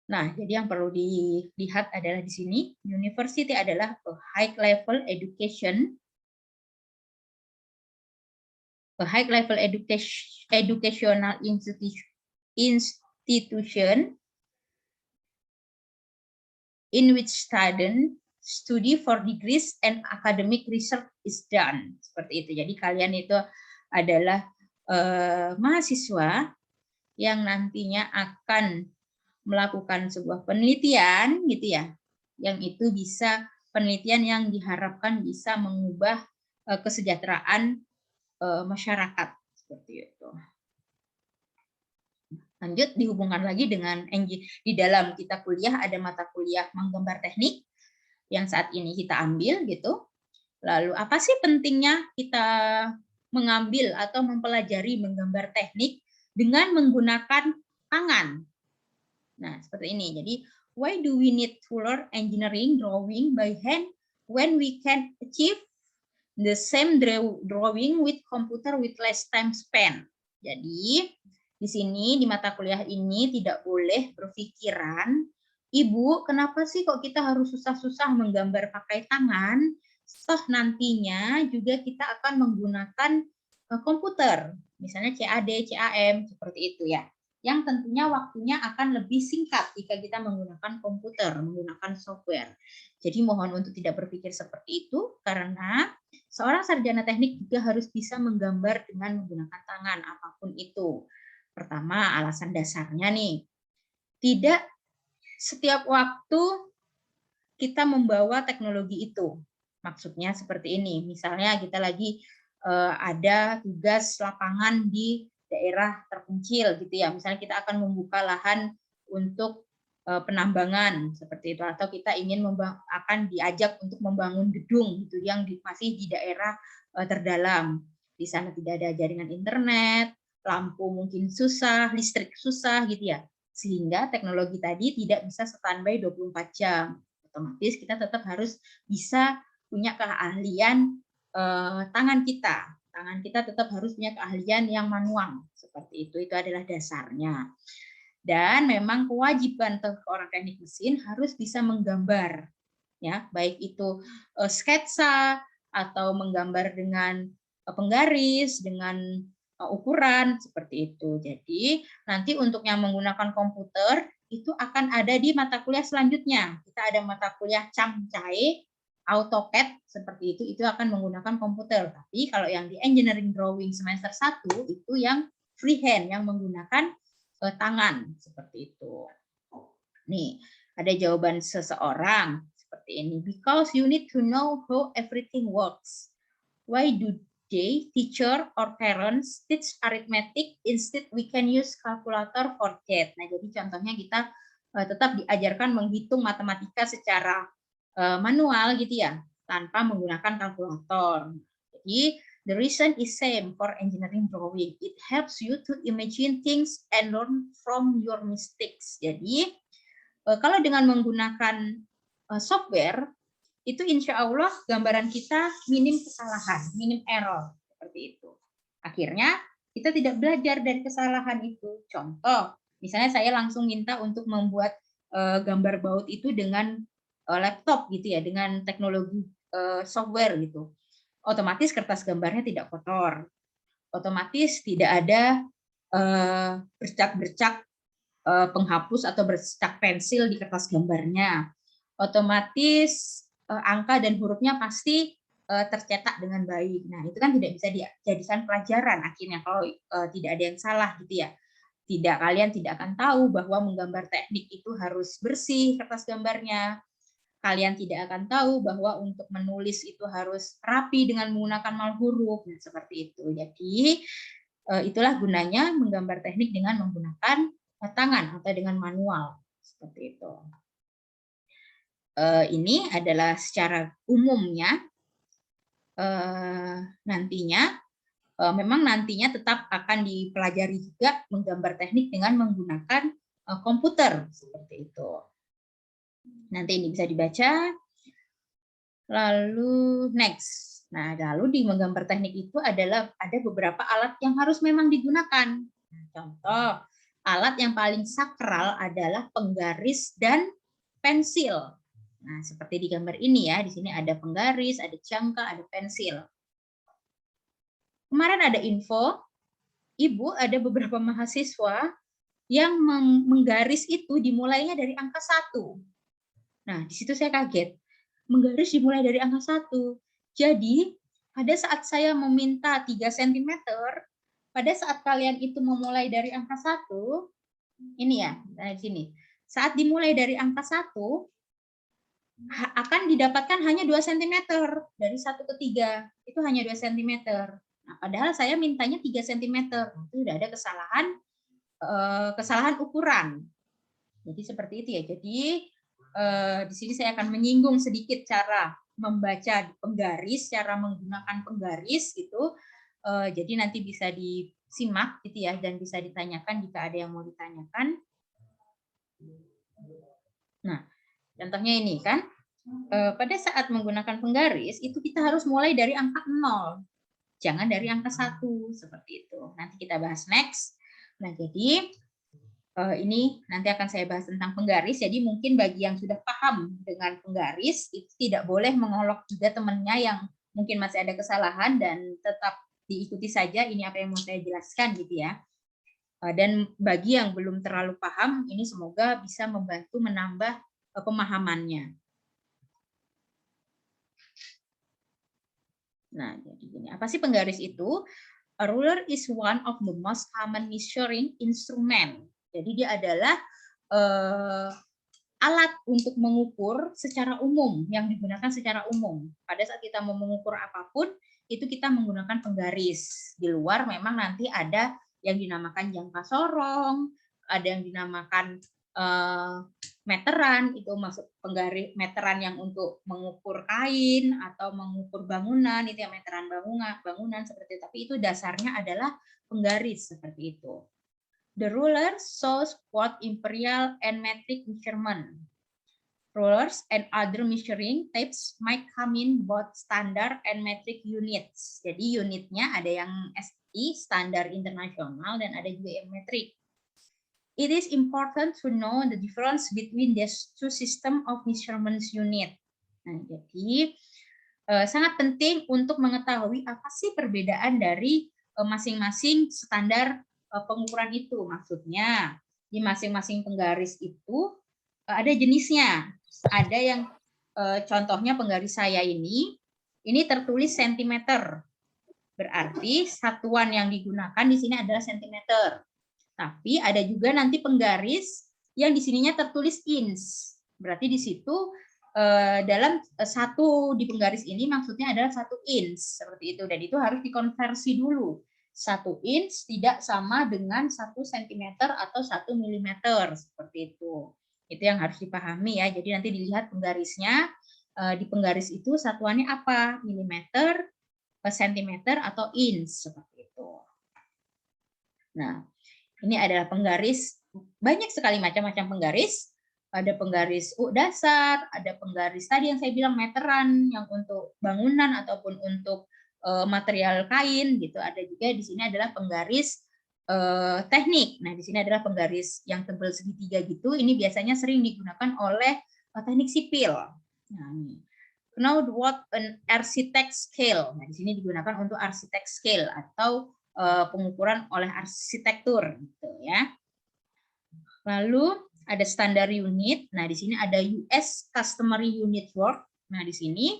Nah, jadi yang perlu dilihat adalah di sini, university adalah a high level education, a high level educational institution in which study for degrees and academic research is done. Seperti itu. Jadi kalian itu adalah mahasiswa yang nantinya akan melakukan sebuah penelitian gitu ya, yang itu bisa penelitian yang diharapkan bisa mengubah kesejahteraan masyarakat seperti itu. Lanjut, dihubungkan lagi dengan di dalam kita kuliah ada mata kuliah menggambar teknik yang saat ini kita ambil gitu. Lalu apa sih pentingnya kita mengambil atau mempelajari menggambar teknik dengan menggunakan tangan? Nah, seperti ini. Jadi, why do we need to learn engineering drawing by hand when we can achieve the same drawing with computer with less time spent? Jadi, di sini di mata kuliah ini tidak boleh berpikiran, Ibu, kenapa sih kok kita harus susah-susah menggambar pakai tangan? Toh nantinya juga kita akan menggunakan komputer, misalnya CAD, CAM, seperti itu ya. Yang tentunya waktunya akan lebih singkat jika kita menggunakan komputer, menggunakan software. Jadi mohon untuk tidak berpikir seperti itu, karena seorang sarjana teknik juga harus bisa menggambar dengan menggunakan tangan, apapun itu. Pertama, alasan dasarnya nih, tidak setiap waktu kita membawa teknologi itu. Maksudnya seperti ini, misalnya kita lagi ada tugas lapangan di daerah terpencil gitu ya, misalnya kita akan membuka lahan untuk penambangan seperti itu, atau kita ingin akan diajak untuk membangun gedung gitu yang masih di daerah terdalam, di sana tidak ada jaringan internet, lampu mungkin susah, listrik susah gitu ya, sehingga teknologi tadi tidak bisa standby 24 jam. Otomatis kita tetap harus bisa punya keahlian tangan kita tetap harus punya keahlian yang manual seperti itu adalah dasarnya. Dan memang kewajiban orang teknik mesin harus bisa menggambar, ya, baik itu sketsa atau menggambar dengan penggaris, dengan ukuran seperti itu. Jadi nanti untuk yang menggunakan komputer itu akan ada di mata kuliah selanjutnya. Kita ada mata kuliah Camcai, AutoCAD seperti itu akan menggunakan komputer. Tapi kalau yang di engineering drawing semester 1 itu yang freehand, yang menggunakan tangan seperti itu. Nih, ada jawaban seseorang seperti ini. Because you need to know how everything works. Why do they, teacher or parents, teach arithmetic instead we can use calculator for that? Nah, jadi contohnya kita tetap diajarkan menghitung matematika secara manual gitu ya, tanpa menggunakan kalkulator. Jadi the reason is same for engineering drawing. It helps you to imagine things and learn from your mistakes. Jadi kalau dengan menggunakan software itu insya Allah gambaran kita minim kesalahan, minim error seperti itu. Akhirnya kita tidak belajar dari kesalahan itu. Contoh, misalnya saya langsung minta untuk membuat gambar baut itu dengan laptop gitu ya, dengan teknologi software gitu. Otomatis kertas gambarnya tidak kotor, otomatis tidak ada bercak-bercak penghapus atau bercak pensil di kertas gambarnya, otomatis angka dan hurufnya pasti tercetak dengan baik. Nah, itu kan tidak bisa dijadikan pelajaran akhirnya kalau tidak ada yang salah gitu ya. Kalian tidak akan tahu bahwa menggambar teknik itu harus bersih kertas gambarnya. Kalian tidak akan tahu bahwa untuk menulis itu harus rapi dengan menggunakan mal huruf, nah, seperti itu. Jadi itulah gunanya menggambar teknik dengan menggunakan tangan atau dengan manual seperti itu. Ini adalah secara umumnya. Nantinya memang nantinya tetap akan dipelajari juga menggambar teknik dengan menggunakan komputer seperti itu. Nanti ini bisa dibaca. Lalu next. Nah, lalu di menggambar teknik itu ada beberapa alat yang harus memang digunakan. Nah, contoh, alat yang paling sakral adalah penggaris dan pensil. Nah, seperti di gambar ini ya, di sini ada penggaris, ada jangka, ada pensil. Kemarin ada info, Ibu ada beberapa mahasiswa yang menggaris itu dimulainya dari angka 1. Nah, di situ saya kaget. Menggaris dimulai dari angka 1. Jadi, pada saat saya meminta 3 cm, pada saat kalian itu memulai dari angka 1, ini ya, nah di sini. Saat dimulai dari angka 1, akan didapatkan hanya 2 cm. Dari 1 ke 3, itu hanya 2 cm. Nah, padahal saya mintanya 3 cm. Itu sudah ada kesalahan ukuran. Jadi seperti itu ya. Jadi di sini saya akan menyinggung sedikit cara membaca penggaris, cara menggunakan penggaris gitu. Jadi nanti bisa disimak gitu ya, dan bisa ditanyakan jika ada yang mau ditanyakan. Nah, contohnya ini kan, pada saat menggunakan penggaris itu kita harus mulai dari angka 0, jangan dari angka 1 seperti itu. Nanti kita bahas next. Nah, jadi ini nanti akan saya bahas tentang penggaris. Jadi mungkin bagi yang sudah paham dengan penggaris itu tidak boleh mengolok juga temannya yang mungkin masih ada kesalahan, dan tetap diikuti saja ini apa yang mau saya jelaskan gitu ya. Dan bagi yang belum terlalu paham, ini semoga bisa membantu menambah pemahamannya. Nah, jadi gini, apa sih penggaris itu? A ruler is one of the most common measuring instrument. Jadi dia adalah alat untuk mengukur secara umum, yang digunakan secara umum. Pada saat kita mau mengukur apapun, itu kita menggunakan penggaris. Di luar memang nanti ada yang dinamakan jangka sorong, ada yang dinamakan meteran, itu masuk penggaris meteran yang untuk mengukur kain atau mengukur bangunan, itu yang meteran bangunan seperti itu. Tapi itu dasarnya adalah penggaris seperti itu. The ruler shows both imperial and metric measurement. Rulers and other measuring tapes might come in both standard and metric units. Jadi unitnya ada yang SI, standar internasional, dan ada juga yang metric. It is important to know the difference between these two system of measurements unit. Nah, jadi sangat penting untuk mengetahui apa sih perbedaan dari masing-masing standar pengukuran itu. Maksudnya di masing-masing penggaris itu ada jenisnya. Ada yang contohnya penggaris saya ini tertulis sentimeter. Berarti satuan yang digunakan di sini adalah sentimeter. Tapi ada juga nanti penggaris yang di sininya tertulis inch. Berarti di situ dalam satu di penggaris ini maksudnya adalah 1 inch seperti itu, dan itu harus dikonversi dulu. 1 inch tidak sama dengan 1 cm atau 1 mm seperti itu. Itu yang harus dipahami ya. Jadi nanti dilihat penggarisnya, di penggaris itu satuannya apa? Milimeter, sentimeter, atau inch seperti itu. Nah, ini adalah penggaris, banyak sekali macam-macam penggaris. Ada penggaris dasar, ada penggaris tadi yang saya bilang meteran yang untuk bangunan ataupun untuk material kain gitu. Ada juga di sini adalah penggaris teknik. Nah, di sini adalah penggaris yang tebal segitiga gitu. Ini biasanya sering digunakan oleh teknik sipil. Nah, ini. Now what an architect scale. Nah, di sini digunakan untuk architect scale atau pengukuran oleh arsitektur gitu ya. Lalu ada standar unit. Nah, di sini ada US customary unit work. Nah, di sini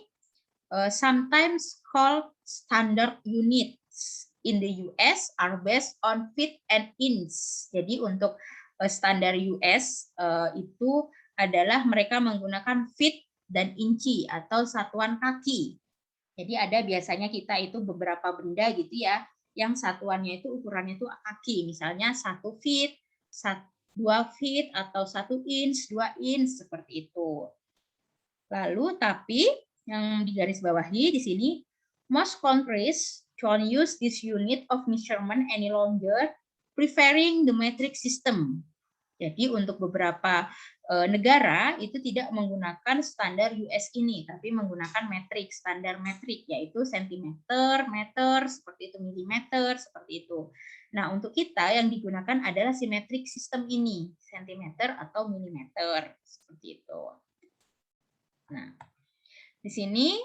sometimes called standard units in the US are based on feet and inch. Jadi untuk standar US itu adalah mereka menggunakan feet dan inci atau satuan kaki. Jadi ada biasanya kita itu beberapa benda gitu ya, yang satuannya itu ukurannya itu kaki, misalnya 1 feet, 2 feet, atau 1 inch, 2 inch, seperti itu. Lalu tapi yang di garis bawahi di sini, most countries don't use this unit of measurement any longer, preferring the metric system. Jadi untuk beberapa negara itu tidak menggunakan standar US ini, tapi menggunakan metrik, standar metrik, yaitu sentimeter, meter, seperti itu, milimeter, seperti itu. Nah, untuk kita yang digunakan adalah simetrik sistem ini, sentimeter atau milimeter, seperti itu. Nah, di sini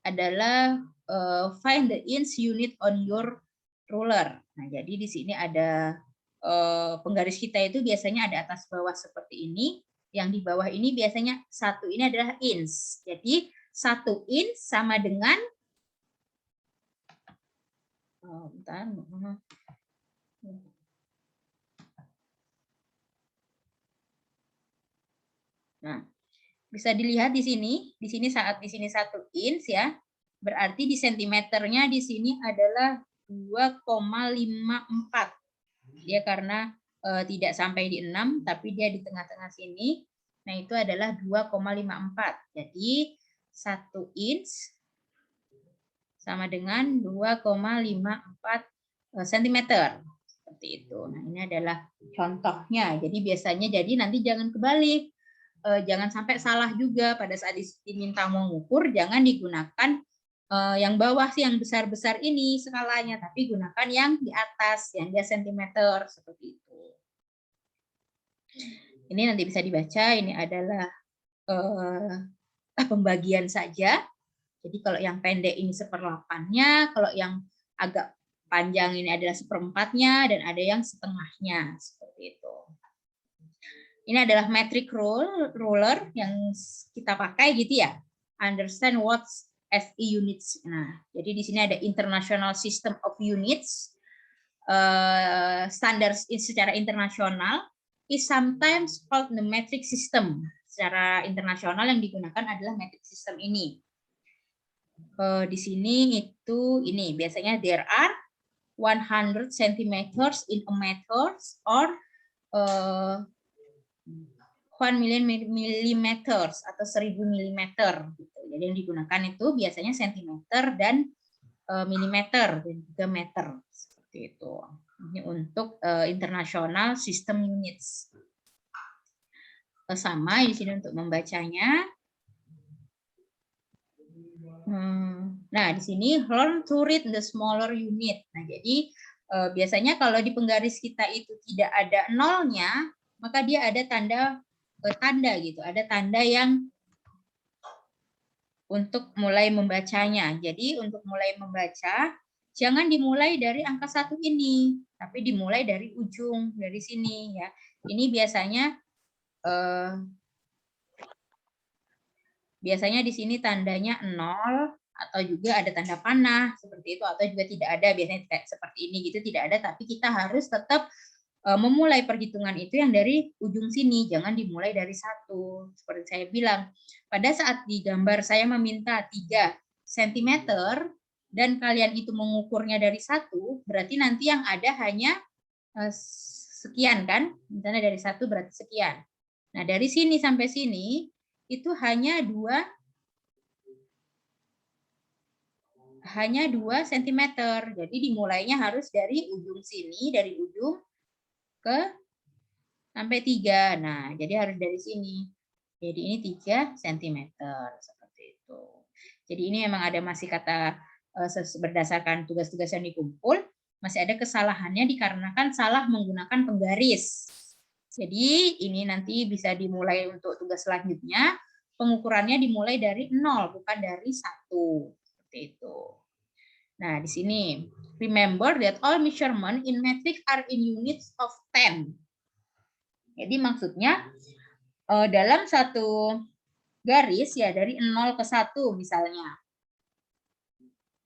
adalah find the inch unit on your ruler. Nah, jadi di sini ada penggaris kita itu biasanya ada atas bawah seperti ini. Yang di bawah ini biasanya 1 ini adalah inch. Jadi 1 inch sama dengan Nah, bisa dilihat di sini. Di sini saat di sini 1 inch ya. Berarti di sentimeternya di sini adalah 2,54. Dia karena tidak sampai di 6, tapi dia di tengah-tengah sini. Nah, itu adalah 2,54. Jadi 1 inch sama dengan 2,54 cm. Seperti itu. Nah, ini adalah contohnya. Jadi biasanya nanti jangan kebalik. Jangan sampai salah juga pada saat diminta mengukur, jangan digunakan yang bawah sih, yang besar-besar ini skalanya, tapi gunakan yang di atas, yang dia sentimeter, seperti itu. Ini nanti bisa dibaca, ini adalah pembagian saja. Jadi kalau yang pendek ini 1/8-nya, kalau yang agak panjang ini adalah 1/4-nya, dan ada yang setengahnya, seperti itu. Ini adalah metric ruler yang kita pakai gitu ya. Understand what's SI units. Nah, jadi di sini ada International System of Units, standar secara internasional. is sometimes called the metric system. Secara internasional yang digunakan adalah metric system ini. Di sini itu ini biasanya there are 100 centimeters in a meter or 1 million millimeters atau 1000 milimeter. Gitu. Jadi yang digunakan itu biasanya sentimeter dan milimeter dan juga meter seperti itu. Ini untuk international system units. Sama di sini untuk membacanya. Nah, di sini learn to read the smaller unit. Nah, jadi biasanya kalau di penggaris kita itu tidak ada nolnya, maka dia ada tanda gitu, ada tanda yang untuk mulai membacanya. Jadi untuk mulai membaca, jangan dimulai dari angka 1 ini, tapi dimulai dari ujung dari sini ya. Ini biasanya di sini tandanya 0 atau juga ada tanda panah seperti itu, atau juga tidak ada, biasanya kayak seperti ini gitu tidak ada, tapi kita harus tetap memulai perhitungan itu yang dari ujung sini, jangan dimulai dari 1. Seperti saya bilang, pada saat di gambar saya meminta 3 cm dan kalian itu mengukurnya dari 1, berarti nanti yang ada hanya sekian kan, misalnya dari 1 berarti sekian. Nah, dari sini sampai sini itu hanya 2 cm. Jadi dimulainya harus dari ujung sini, dari ujung ke sampai 3. Nah, jadi harus dari sini. Jadi ini 3 cm seperti itu. Jadi ini memang ada masih kata berdasarkan tugas-tugas yang dikumpul, masih ada kesalahannya dikarenakan salah menggunakan penggaris. Jadi ini nanti bisa dimulai untuk tugas selanjutnya, pengukurannya dimulai dari 0, bukan dari 1. Seperti itu. Nah, di sini, remember that all measurement in metric are in units of 10. Jadi maksudnya, dalam satu garis ya dari 0 ke 1 misalnya.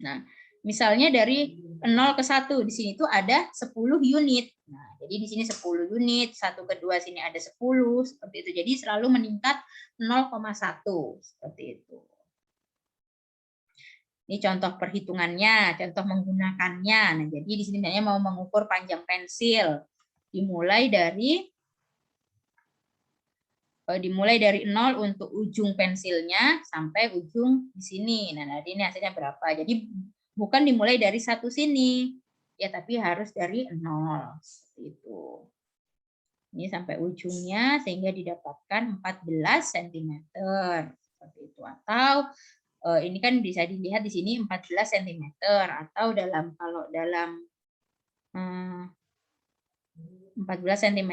Nah, misalnya dari 0 ke 1, di sini tuh ada 10 unit. Nah, jadi di sini 10 unit, 1 ke 2 sini ada 10, seperti itu. Jadi selalu meningkat 0,1, seperti itu. Ini contoh perhitungannya, contoh menggunakannya. Nah, jadi di sini saya mau mengukur panjang pensil. Dimulai dari 0 untuk ujung pensilnya sampai ujung di sini. Nah, nanti ini hasilnya berapa? Jadi bukan dimulai dari 1 sini, ya, tapi harus dari 0 seperti itu. Ini sampai ujungnya sehingga didapatkan 14 cm seperti itu. Atau ini kan bisa dilihat di sini 14 cm atau kalau dalam 14 cm.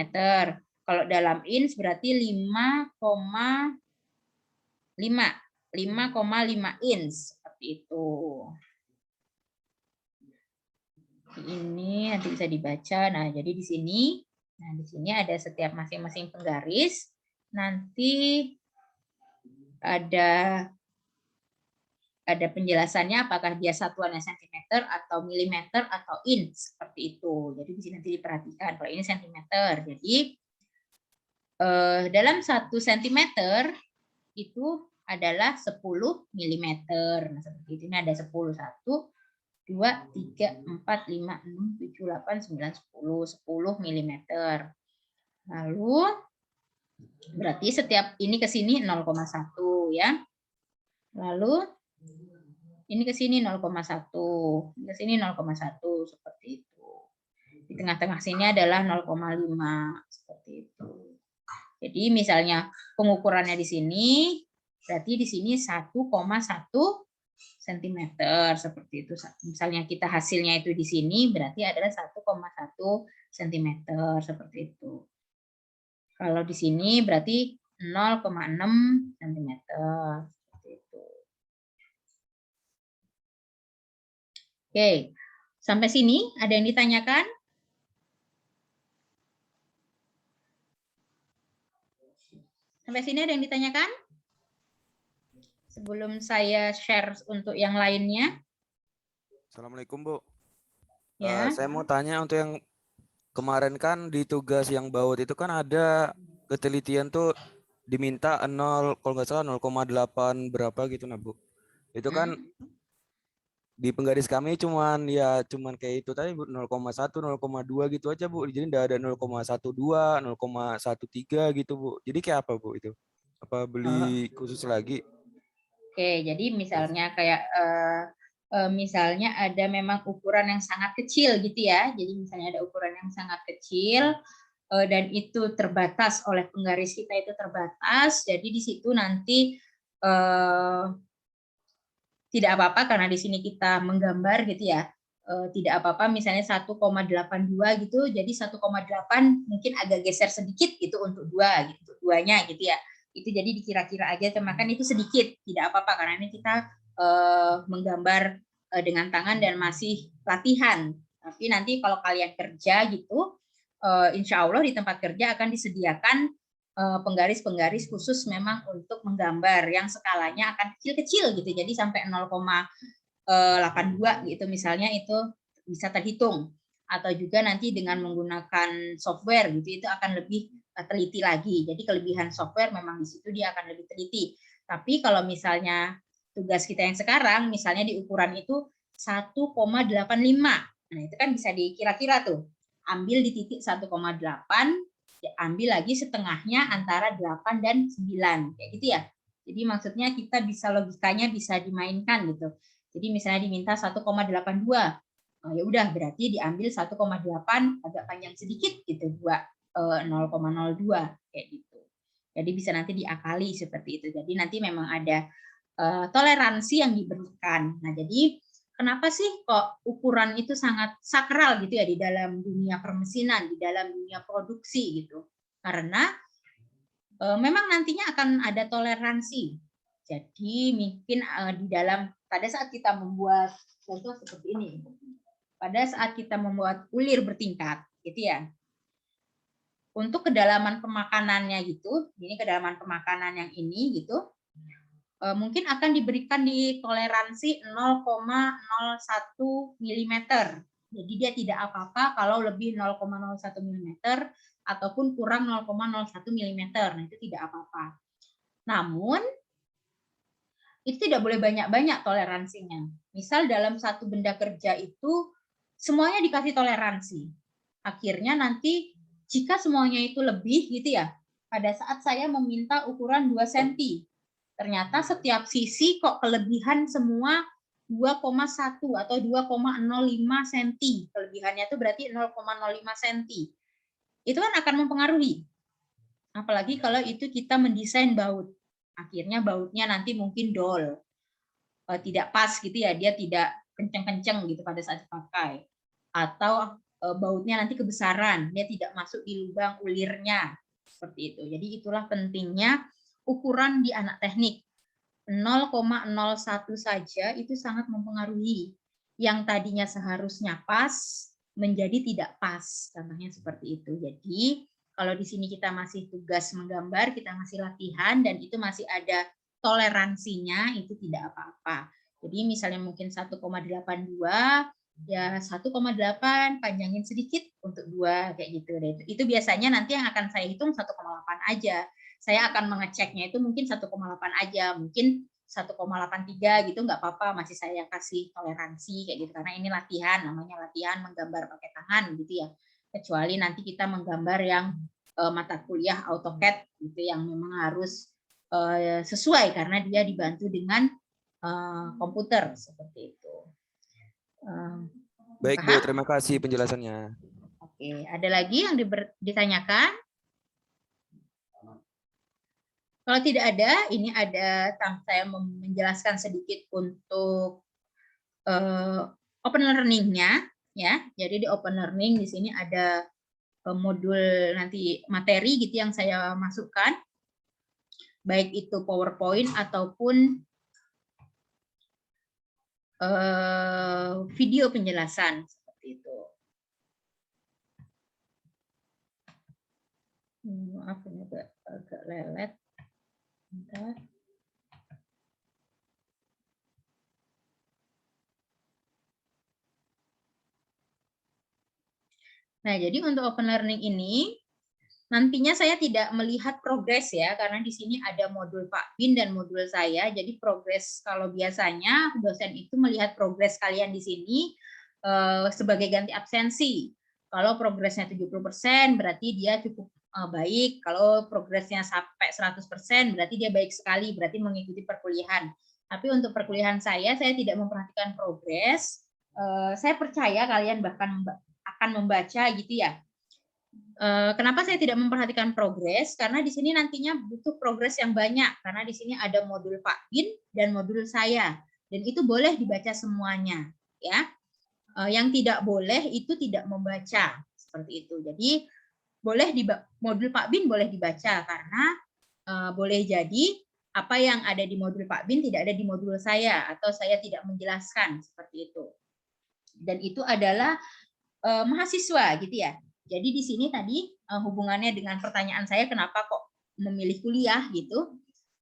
Kalau dalam inch berarti 5,5 inch seperti itu. Ini nanti bisa dibaca. Nah, jadi di sini ada setiap masing-masing penggaris. Nanti ada penjelasannya apakah dia satuannya cm atau milimeter atau inch seperti itu. Jadi di sini nanti diperhatikan kalau ini cm. Jadi dalam 1 cm itu adalah 10 mm. Nah, seperti itu. Ini ada 10, 1, 2, 3, 4, 5, 6, 7, 8, 9, 10 mm. Lalu berarti setiap ini ke sini 0,1 ya. Lalu ini ke sini 0,1, ke sini 0,1 seperti itu. Di tengah-tengah sini adalah 0,5 seperti itu. Jadi misalnya pengukurannya di sini, berarti di sini 1,1 cm seperti itu. Misalnya kita hasilnya itu di sini, berarti adalah 1,1 cm seperti itu. Kalau di sini berarti 0,6 cm seperti itu. Oke, sampai sini ada yang ditanyakan? Sampai sini ada yang ditanyakan? Sebelum saya share untuk yang lainnya. Assalamualaikum, Bu. Ya. Saya mau tanya untuk yang kemarin kan di tugas yang baut itu kan ada ketelitian tuh diminta 0, kalau nggak salah 0,8 berapa gitu nah Bu. Itu kan di penggaris kami cuman kayak itu tadi Bu, 0,1, 0,2 gitu aja Bu. Jadi enggak ada 0,12, 0,13 gitu Bu. Jadi kayak apa Bu itu? Apa beli khusus lagi? Oke, jadi misalnya kayak misalnya ada memang ukuran yang sangat kecil gitu ya. Jadi misalnya ada ukuran yang sangat kecil dan itu terbatas oleh penggaris kita itu terbatas. Jadi di situ nanti tidak apa-apa karena di sini kita menggambar gitu ya. Tidak apa-apa misalnya 1,82 gitu. Jadi 1,8 mungkin agak geser sedikit gitu untuk duanya gitu ya. Itu jadi dikira-kira aja, kan itu sedikit, tidak apa-apa karena ini kita menggambar dengan tangan dan masih latihan. Tapi nanti kalau kalian kerja gitu, insya Allah di tempat kerja akan disediakan penggaris-penggaris khusus memang untuk menggambar yang skalanya akan kecil-kecil gitu. Jadi sampai 0,82 gitu misalnya itu bisa terhitung. Atau juga nanti dengan menggunakan software gitu itu akan lebih teliti lagi. Jadi kelebihan software memang di situ dia akan lebih teliti. Tapi kalau misalnya tugas kita yang sekarang misalnya di ukuran itu 1,85. Nah, itu kan bisa dikira-kira tuh. Ambil di titik 1,8, ambil lagi setengahnya antara 8 dan 9. Kayak gitu ya. Jadi maksudnya kita bisa logikanya bisa dimainkan gitu. Jadi misalnya diminta 1,82. Oh, ya udah berarti diambil 1,8 agak panjang sedikit gitu 0,02 kayak gitu. Jadi bisa nanti diakali seperti itu. Jadi nanti memang ada toleransi yang diberikan. Nah, jadi kenapa sih kok ukuran itu sangat sakral gitu ya di dalam dunia permesinan, di dalam dunia produksi gitu? Karena memang nantinya akan ada toleransi. Jadi mungkin di dalam pada saat kita membuat contoh seperti ini, pada saat kita membuat ulir bertingkat, gitu ya. Untuk kedalaman pemakanannya gitu, ini kedalaman pemakanan yang ini gitu, mungkin akan diberikan di toleransi 0,01 mm. Jadi dia tidak apa-apa kalau lebih 0,01 mm ataupun kurang 0,01 mm. Nah, itu tidak apa-apa. Namun itu tidak boleh banyak-banyak toleransinya. Misal dalam satu benda kerja itu semuanya dikasih toleransi. Akhirnya nanti jika semuanya itu lebih gitu ya, pada saat saya meminta ukuran 2 cm, ternyata setiap sisi kok kelebihan semua 2,1 atau 2,05 cm. Kelebihannya itu berarti 0,05 cm. Itu kan akan mempengaruhi. Apalagi kalau itu kita mendesain baut. Akhirnya bautnya nanti mungkin dol. Tidak pas gitu ya, dia tidak kenceng-kenceng gitu pada saat dipakai. Atau bautnya nanti kebesaran, dia tidak masuk di lubang ulirnya. Seperti itu. Jadi itulah pentingnya ukuran di anak teknik. 0,01 saja itu sangat mempengaruhi. Yang tadinya seharusnya pas menjadi tidak pas. Contohnya seperti itu. Jadi kalau di sini kita masih tugas menggambar, kita masih latihan dan itu masih ada toleransinya, itu tidak apa-apa. Jadi misalnya mungkin 1,82 ya 1,8 panjangin sedikit untuk 2 kayak gitu. Itu biasanya nanti yang akan saya hitung 1,8 aja. Saya akan mengeceknya itu mungkin 1,8 aja, mungkin 1,83 gitu nggak apa-apa, masih saya kasih toleransi kayak gitu karena ini latihan, namanya latihan menggambar pakai tangan gitu ya. Kecuali nanti kita menggambar yang mata kuliah AutoCAD gitu yang memang harus sesuai karena dia dibantu dengan komputer seperti itu. Baik Bu, terima kasih penjelasannya. Oke, ada lagi yang ditanyakan? Kalau tidak ada, ini ada saya menjelaskan sedikit untuk open learning-nya, ya. Jadi di open learning di sini ada modul nanti materi gitu yang saya masukkan, baik itu PowerPoint ataupun video penjelasan seperti itu. Maaf ini agak lelet. Bentar. Nah, jadi untuk open learning ini nantinya saya tidak melihat progres ya, karena di sini ada modul Pak Bin dan modul saya. Jadi progres, kalau biasanya dosen itu melihat progres kalian di sini sebagai ganti absensi. Kalau progresnya 70% berarti dia cukup baik. Kalau progresnya sampai 100% berarti dia baik sekali, berarti mengikuti perkuliahan. Tapi untuk perkuliahan saya tidak memperhatikan progres. Saya percaya kalian bahkan akan membaca gitu ya. Kenapa saya tidak memperhatikan progres? Karena di sini nantinya butuh progres yang banyak. Karena di sini ada modul Pak Bin dan modul saya, dan itu boleh dibaca semuanya, ya. Yang tidak boleh itu tidak membaca, seperti itu. Jadi boleh di modul Pak Bin boleh dibaca karena boleh jadi apa yang ada di modul Pak Bin tidak ada di modul saya, atau saya tidak menjelaskan, seperti itu. Dan itu adalah mahasiswa gitu ya. Jadi di sini tadi hubungannya dengan pertanyaan saya kenapa kok memilih kuliah gitu.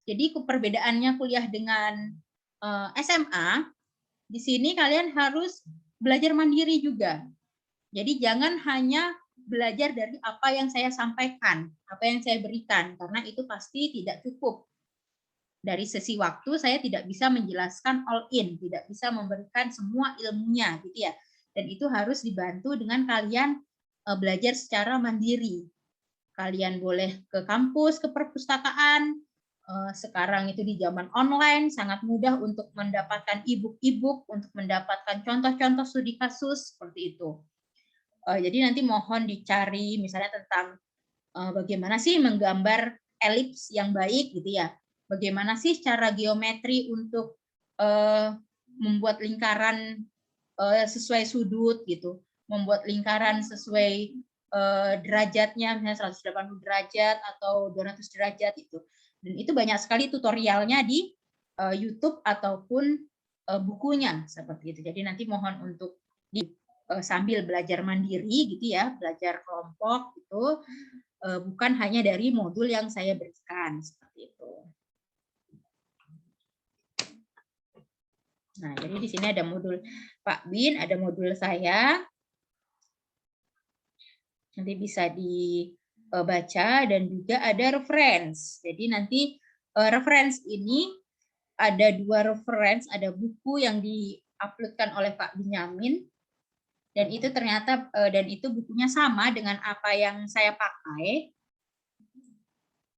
Jadi perbedaannya kuliah dengan SMA, di sini kalian harus belajar mandiri juga. Jadi jangan hanya belajar dari apa yang saya sampaikan, apa yang saya berikan, karena itu pasti tidak cukup. Dari sisi waktu saya tidak bisa menjelaskan all in, tidak bisa memberikan semua ilmunya gitu ya. Dan itu harus dibantu dengan kalian belajar secara mandiri. Kalian boleh ke kampus, ke perpustakaan. Sekarang itu di zaman online sangat mudah untuk mendapatkan e-book, untuk mendapatkan contoh-contoh studi kasus seperti itu. Jadi nanti mohon dicari misalnya tentang bagaimana sih menggambar elips yang baik gitu ya. Bagaimana sih cara geometri untuk membuat lingkaran sesuai sudut gitu, membuat lingkaran sesuai derajatnya, misalnya 180 derajat atau 200 derajat itu. Dan itu banyak sekali tutorialnya di YouTube ataupun bukunya seperti itu. Jadi nanti mohon untuk sambil belajar mandiri gitu ya, belajar kelompok itu, bukan hanya dari modul yang saya berikan seperti itu. Nah, jadi di sini ada modul Pak Bin, ada modul saya. Nanti bisa dibaca dan juga ada reference. Jadi nanti reference ini ada 2 reference, ada buku yang di-uploadkan oleh Pak Binyamin, dan itu ternyata dan itu bukunya sama dengan apa yang saya pakai.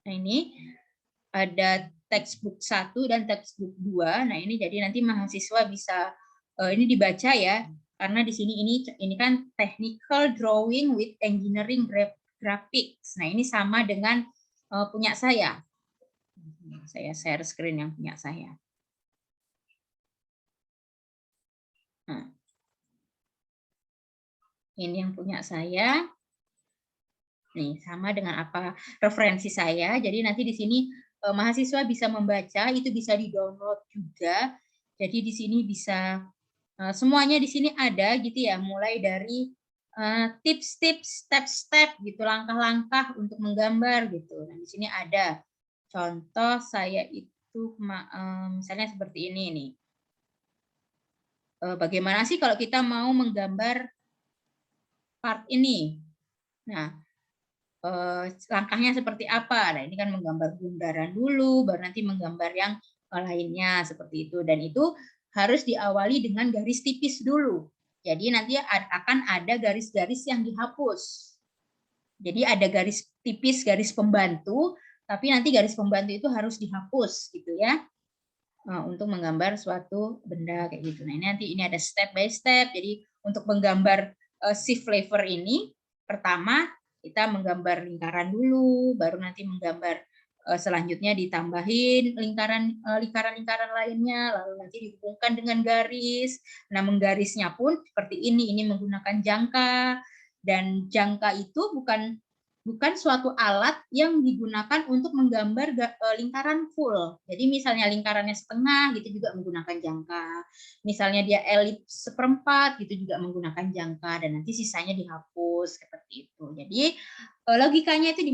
Nah, ini ada textbook 1 dan textbook 2. Nah, ini jadi nanti mahasiswa bisa ini dibaca ya. Karena di sini ini kan technical drawing with engineering graphics. Nah, ini sama dengan punya saya. Saya share screen yang punya saya. Nah, ini yang punya saya. Nih, sama dengan apa referensi saya. Jadi nanti di sini mahasiswa bisa membaca, itu bisa di-download juga. Jadi di sini bisa semuanya di sini ada gitu ya, mulai dari tips-tips, step-step gitu, langkah-langkah untuk menggambar gitu. Nah, di sini ada contoh saya itu misalnya seperti ini nih. Bagaimana sih kalau kita mau menggambar part ini? Nah, langkahnya seperti apa? Nah, ini kan menggambar bundaran dulu, baru nanti menggambar yang lainnya seperti itu. Dan itu harus diawali dengan garis tipis dulu. Jadi nanti akan ada garis-garis yang dihapus. Jadi ada garis tipis, garis pembantu, tapi nanti garis pembantu itu harus dihapus gitu ya. Untuk menggambar suatu benda kayak gitu. Nah, ini ada step by step. Jadi untuk menggambar shift lever ini, pertama kita menggambar lingkaran dulu, baru nanti menggambar selanjutnya ditambahin lingkaran-lingkaran lainnya, lalu nanti dihubungkan dengan garis. Nah, menggarisnya pun seperti ini menggunakan jangka, dan jangka itu bukan suatu alat yang digunakan untuk menggambar lingkaran full. Jadi misalnya lingkarannya setengah gitu juga menggunakan jangka. Misalnya dia elips seperempat gitu juga menggunakan jangka, dan nanti sisanya dihapus seperti itu. Jadi logikanya itu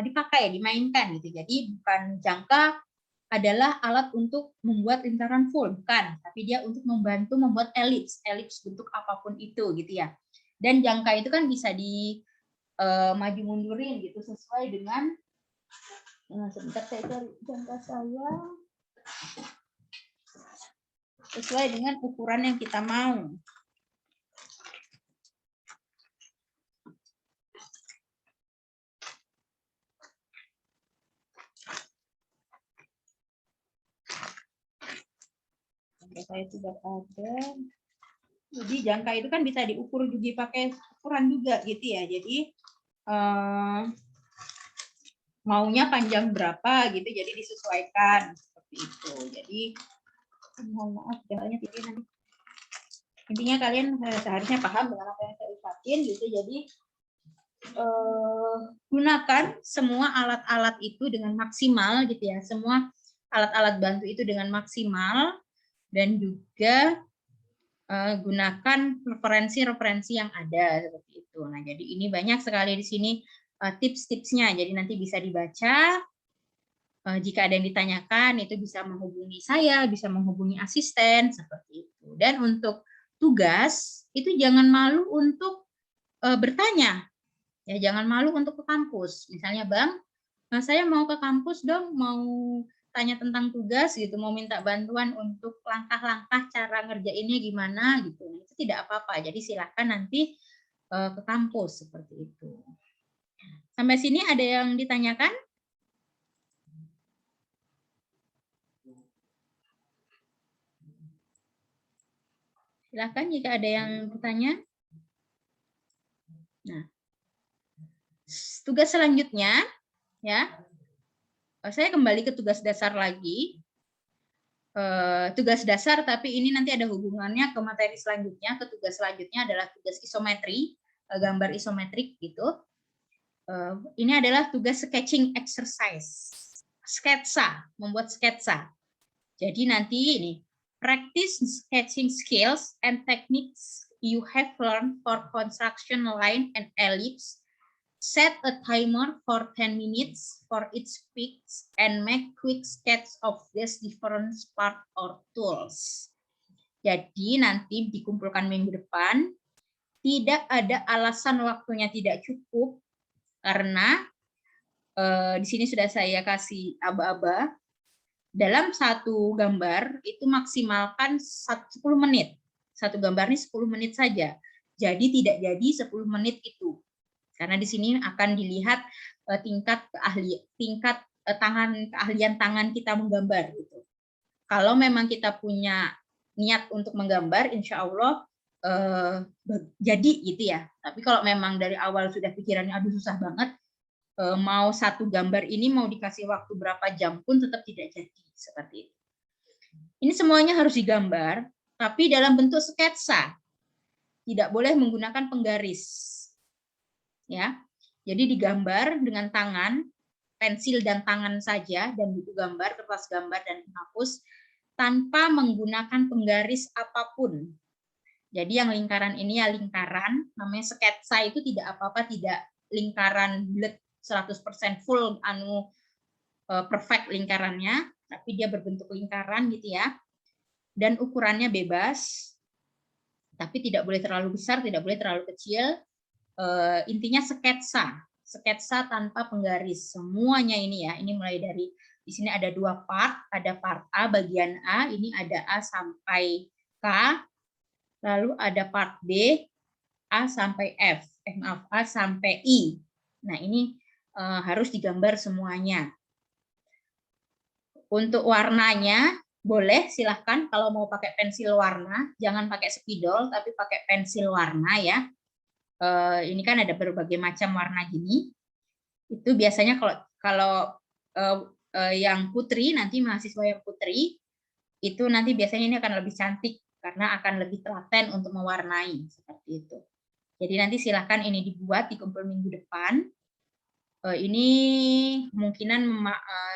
dipakai, dimainkan gitu. Jadi bukan jangka adalah alat untuk membuat lingkaran full, bukan, tapi dia untuk membantu membuat elips bentuk apapun itu gitu ya. Dan jangka itu kan bisa di maju mundurin gitu sesuai dengan sebentar saya cari jangka saya sesuai dengan ukuran yang kita mau. Saya sudah ada. Jadi jangka itu kan bisa diukur juga pakai ukuran juga gitu ya. Jadi maunya panjang berapa gitu, jadi disesuaikan seperti itu. Jadi mohon maaf jalannya tinggi nanti. Intinya kalian seharusnya paham dengan apa yang saya ucapin gitu. Jadi gunakan semua alat-alat itu dengan maksimal gitu ya. Semua alat-alat bantu itu dengan maksimal, dan juga gunakan referensi-referensi yang ada seperti itu. Nah, jadi ini banyak sekali di sini tips-tipsnya. Jadi nanti bisa dibaca. Jika ada yang ditanyakan, itu bisa menghubungi saya, bisa menghubungi asisten seperti itu. Dan untuk tugas itu jangan malu untuk bertanya. Ya, jangan malu untuk ke kampus. Misalnya, Bang, saya mau ke kampus dong, mau tanya tentang tugas gitu, mau minta bantuan untuk langkah-langkah cara ngerjainnya gimana gitu. Itu tidak apa-apa. Jadi silahkan nanti ke kampus seperti itu. Sampai sini ada yang ditanyakan? Silahkan jika ada yang bertanya. Nah, tugas selanjutnya ya. Saya kembali ke tugas dasar lagi. Tugas dasar, tapi ini nanti ada hubungannya ke materi selanjutnya. Ke tugas selanjutnya adalah tugas isometri, gambar isometrik gitu. Ini adalah tugas sketching exercise, sketsa, membuat sketsa. Jadi nanti ini practice sketching skills and techniques you have learned for construction line and ellipse. Set a timer for 10 minutes for each piece and make quick sketch of these different part or tools. Jadi nanti dikumpulkan minggu depan. Tidak ada alasan waktunya tidak cukup, karena di sini sudah saya kasih aba-aba. Dalam satu gambar itu maksimalkan 10 menit. Satu gambar ini 10 menit saja. Jadi tidak jadi 10 menit itu. Karena di sini akan dilihat tingkat keahlian tangan kita menggambar gitu. Kalau memang kita punya niat untuk menggambar, insya Allah jadi gitu ya. Tapi kalau memang dari awal sudah pikirannya aduh susah banget, mau satu gambar ini mau dikasih waktu berapa jam pun tetap tidak jadi seperti itu. Ini semuanya harus digambar, tapi dalam bentuk sketsa. Tidak boleh menggunakan penggaris. Ya, jadi digambar dengan tangan, pensil dan tangan saja, dan buku gambar, kertas gambar dan penghapus tanpa menggunakan penggaris apapun. Jadi yang lingkaran ini ya lingkaran, namanya sketsa itu tidak apa-apa, tidak lingkaran bulat 100% full perfect lingkarannya, tapi dia berbentuk lingkaran gitu ya. Dan ukurannya bebas, tapi tidak boleh terlalu besar, tidak boleh terlalu kecil. Intinya sketsa tanpa penggaris semuanya ini ya. Ini mulai dari di sini ada 2 part, ada part A bagian A, ini ada A sampai K, lalu ada part B A sampai F, maaf A sampai I. Nah ini harus digambar semuanya. Untuk warnanya boleh silahkan kalau mau pakai pensil warna, jangan pakai spidol tapi pakai pensil warna ya. Ini kan ada berbagai macam warna gini. Itu biasanya kalau yang putri, nanti mahasiswa yang putri, itu nanti biasanya ini akan lebih cantik karena akan lebih telaten untuk mewarnai seperti itu. Jadi nanti silahkan ini dibuat di kumpul minggu depan. Ini kemungkinan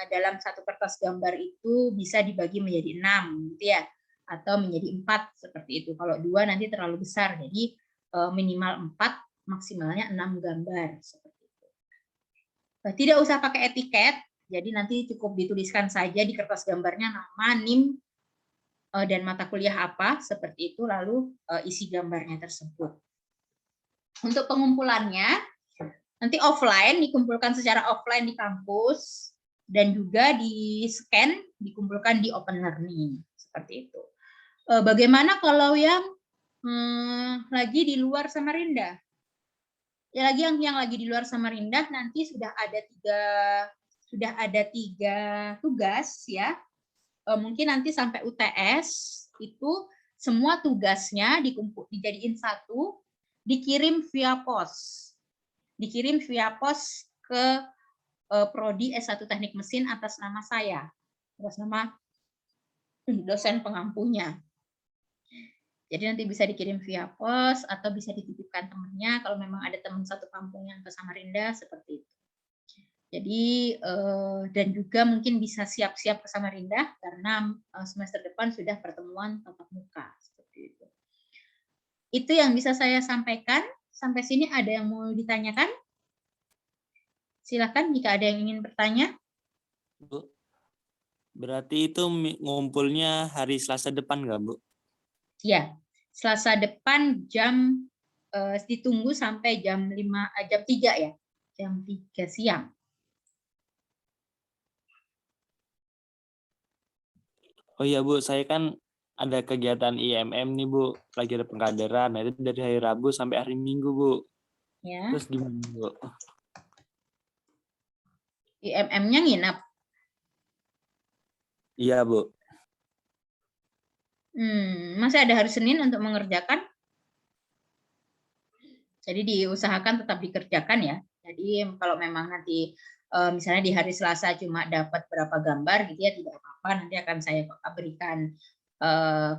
dalam satu kertas gambar itu bisa dibagi menjadi 6 gitu ya, atau menjadi 4 seperti itu. Kalau 2 nanti terlalu besar, jadi minimal 4, maksimalnya 6 gambar seperti itu. Tidak usah pakai etiket, jadi nanti cukup dituliskan saja di kertas gambarnya nama, NIM, dan mata kuliah apa seperti itu, lalu isi gambarnya tersebut. Untuk pengumpulannya, nanti offline, dikumpulkan secara offline di kampus, dan juga di scan, dikumpulkan di open learning. Seperti itu. Bagaimana kalau yang lagi di luar Samarinda? Ya, lagi yang lagi di luar Samarinda, nanti sudah ada tiga tugas ya. Mungkin nanti sampai UTS itu semua tugasnya dijadiin satu, dikirim via pos. Dikirim via pos ke Prodi S1 Teknik Mesin atas nama saya, atas nama dosen pengampunya. Jadi nanti bisa dikirim via pos atau bisa dititipkan temannya kalau memang ada teman satu kampung yang ke Samarinda, seperti itu. Jadi dan juga mungkin bisa siap-siap ke Samarinda karena semester depan sudah pertemuan tatap muka, seperti itu. Itu yang bisa saya sampaikan. Sampai sini ada yang mau ditanyakan? Silakan jika ada yang ingin bertanya. Bu, berarti itu ngumpulnya hari Selasa depan nggak, Bu? Ya, Selasa depan ditunggu sampai jam 3 ya. Jam 3 siang. Oh iya, Bu, saya kan ada kegiatan IMM nih, Bu. Lagi ada pengkaderan. Nah, itu dari hari Rabu sampai hari Minggu, Bu. Ya. Terus gimana, Bu? IMM-nya nginap. Iya, Bu. Masih ada hari Senin untuk mengerjakan. Jadi diusahakan tetap dikerjakan ya. Jadi kalau memang nanti misalnya di hari Selasa cuma dapat berapa gambar gitu ya, tidak apa-apa, nanti akan saya berikan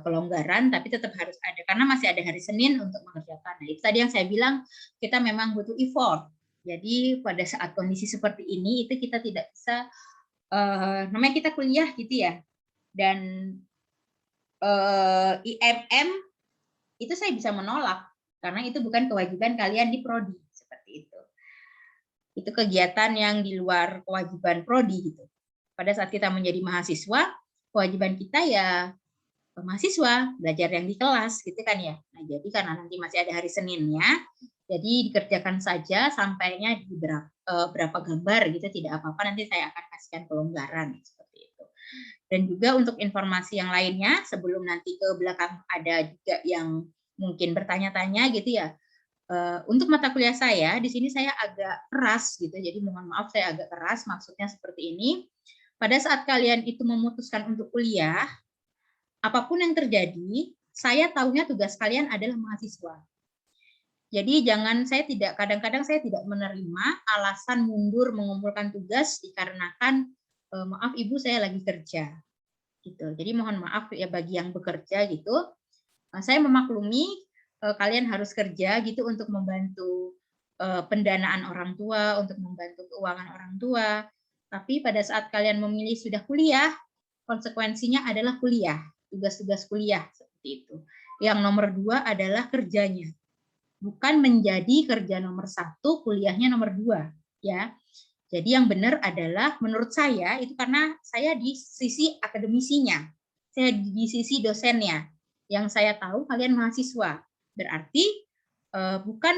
kelonggaran, tapi tetap harus ada karena masih ada hari Senin untuk mengerjakan. Nah, itu tadi yang saya bilang, kita memang butuh effort. Jadi pada saat kondisi seperti ini itu kita tidak bisa namanya kita kuliah gitu ya. Dan IMM itu saya bisa menolak karena itu bukan kewajiban kalian di prodi, seperti itu. Itu kegiatan yang di luar kewajiban prodi gitu. Pada saat kita menjadi mahasiswa, kewajiban kita ya mahasiswa, belajar yang di kelas gitu kan ya. Nah, jadi karena nanti masih ada hari Seninnya, jadi dikerjakan saja sampainya di berapa gambar gitu, tidak apa-apa, nanti saya akan kasihkan kelonggaran seperti itu. Dan juga untuk informasi yang lainnya, sebelum nanti ke belakang ada juga yang mungkin bertanya-tanya gitu ya. Untuk mata kuliah saya, di sini saya agak keras gitu, jadi mohon maaf saya agak keras, maksudnya seperti ini. Pada saat kalian itu memutuskan untuk kuliah, apapun yang terjadi, saya tahunya tugas kalian adalah mahasiswa. Jadi kadang-kadang saya tidak menerima alasan mundur mengumpulkan tugas dikarenakan maaf Ibu saya lagi kerja. Gitu. Jadi mohon maaf ya bagi yang bekerja gitu. Saya memaklumi kalian harus kerja gitu untuk membantu pendanaan orang tua, untuk membantu keuangan orang tua. Tapi pada saat kalian memilih sudah kuliah, konsekuensinya adalah kuliah, tugas-tugas kuliah seperti itu. Yang nomor 2 adalah kerjanya. Bukan menjadi kerja nomor 1, kuliahnya nomor 2, ya. Jadi yang benar adalah menurut saya itu karena saya di sisi akademisinya, saya di sisi dosennya. Yang saya tahu kalian mahasiswa, berarti bukan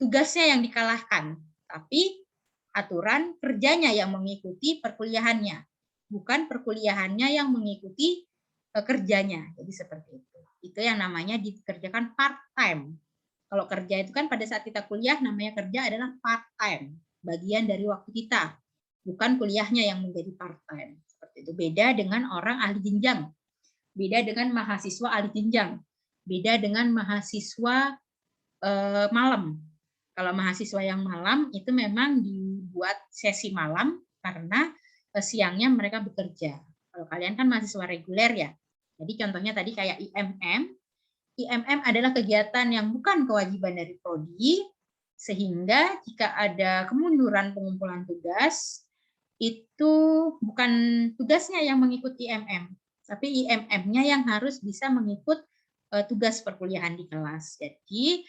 tugasnya yang dikalahkan, tapi aturan kerjanya yang mengikuti perkuliahannya, bukan perkuliahannya yang mengikuti kerjanya. Jadi seperti itu. Itu yang namanya dikerjakan part-time. Kalau kerja itu kan pada saat kita kuliah namanya kerja adalah part-time, bagian dari waktu kita, bukan kuliahnya yang menjadi part-time. Seperti itu. Beda dengan orang ahli jenjang, beda dengan mahasiswa ahli jenjang, beda dengan mahasiswa malam. Kalau mahasiswa yang malam itu memang dibuat sesi malam karena siangnya mereka bekerja. Kalau kalian kan mahasiswa reguler ya. Jadi contohnya tadi kayak IMM. IMM adalah kegiatan yang bukan kewajiban dari prodi, sehingga jika ada kemunduran pengumpulan tugas, itu bukan tugasnya yang mengikuti IMM, tapi IMM-nya yang harus bisa mengikut tugas perkuliahan di kelas. Jadi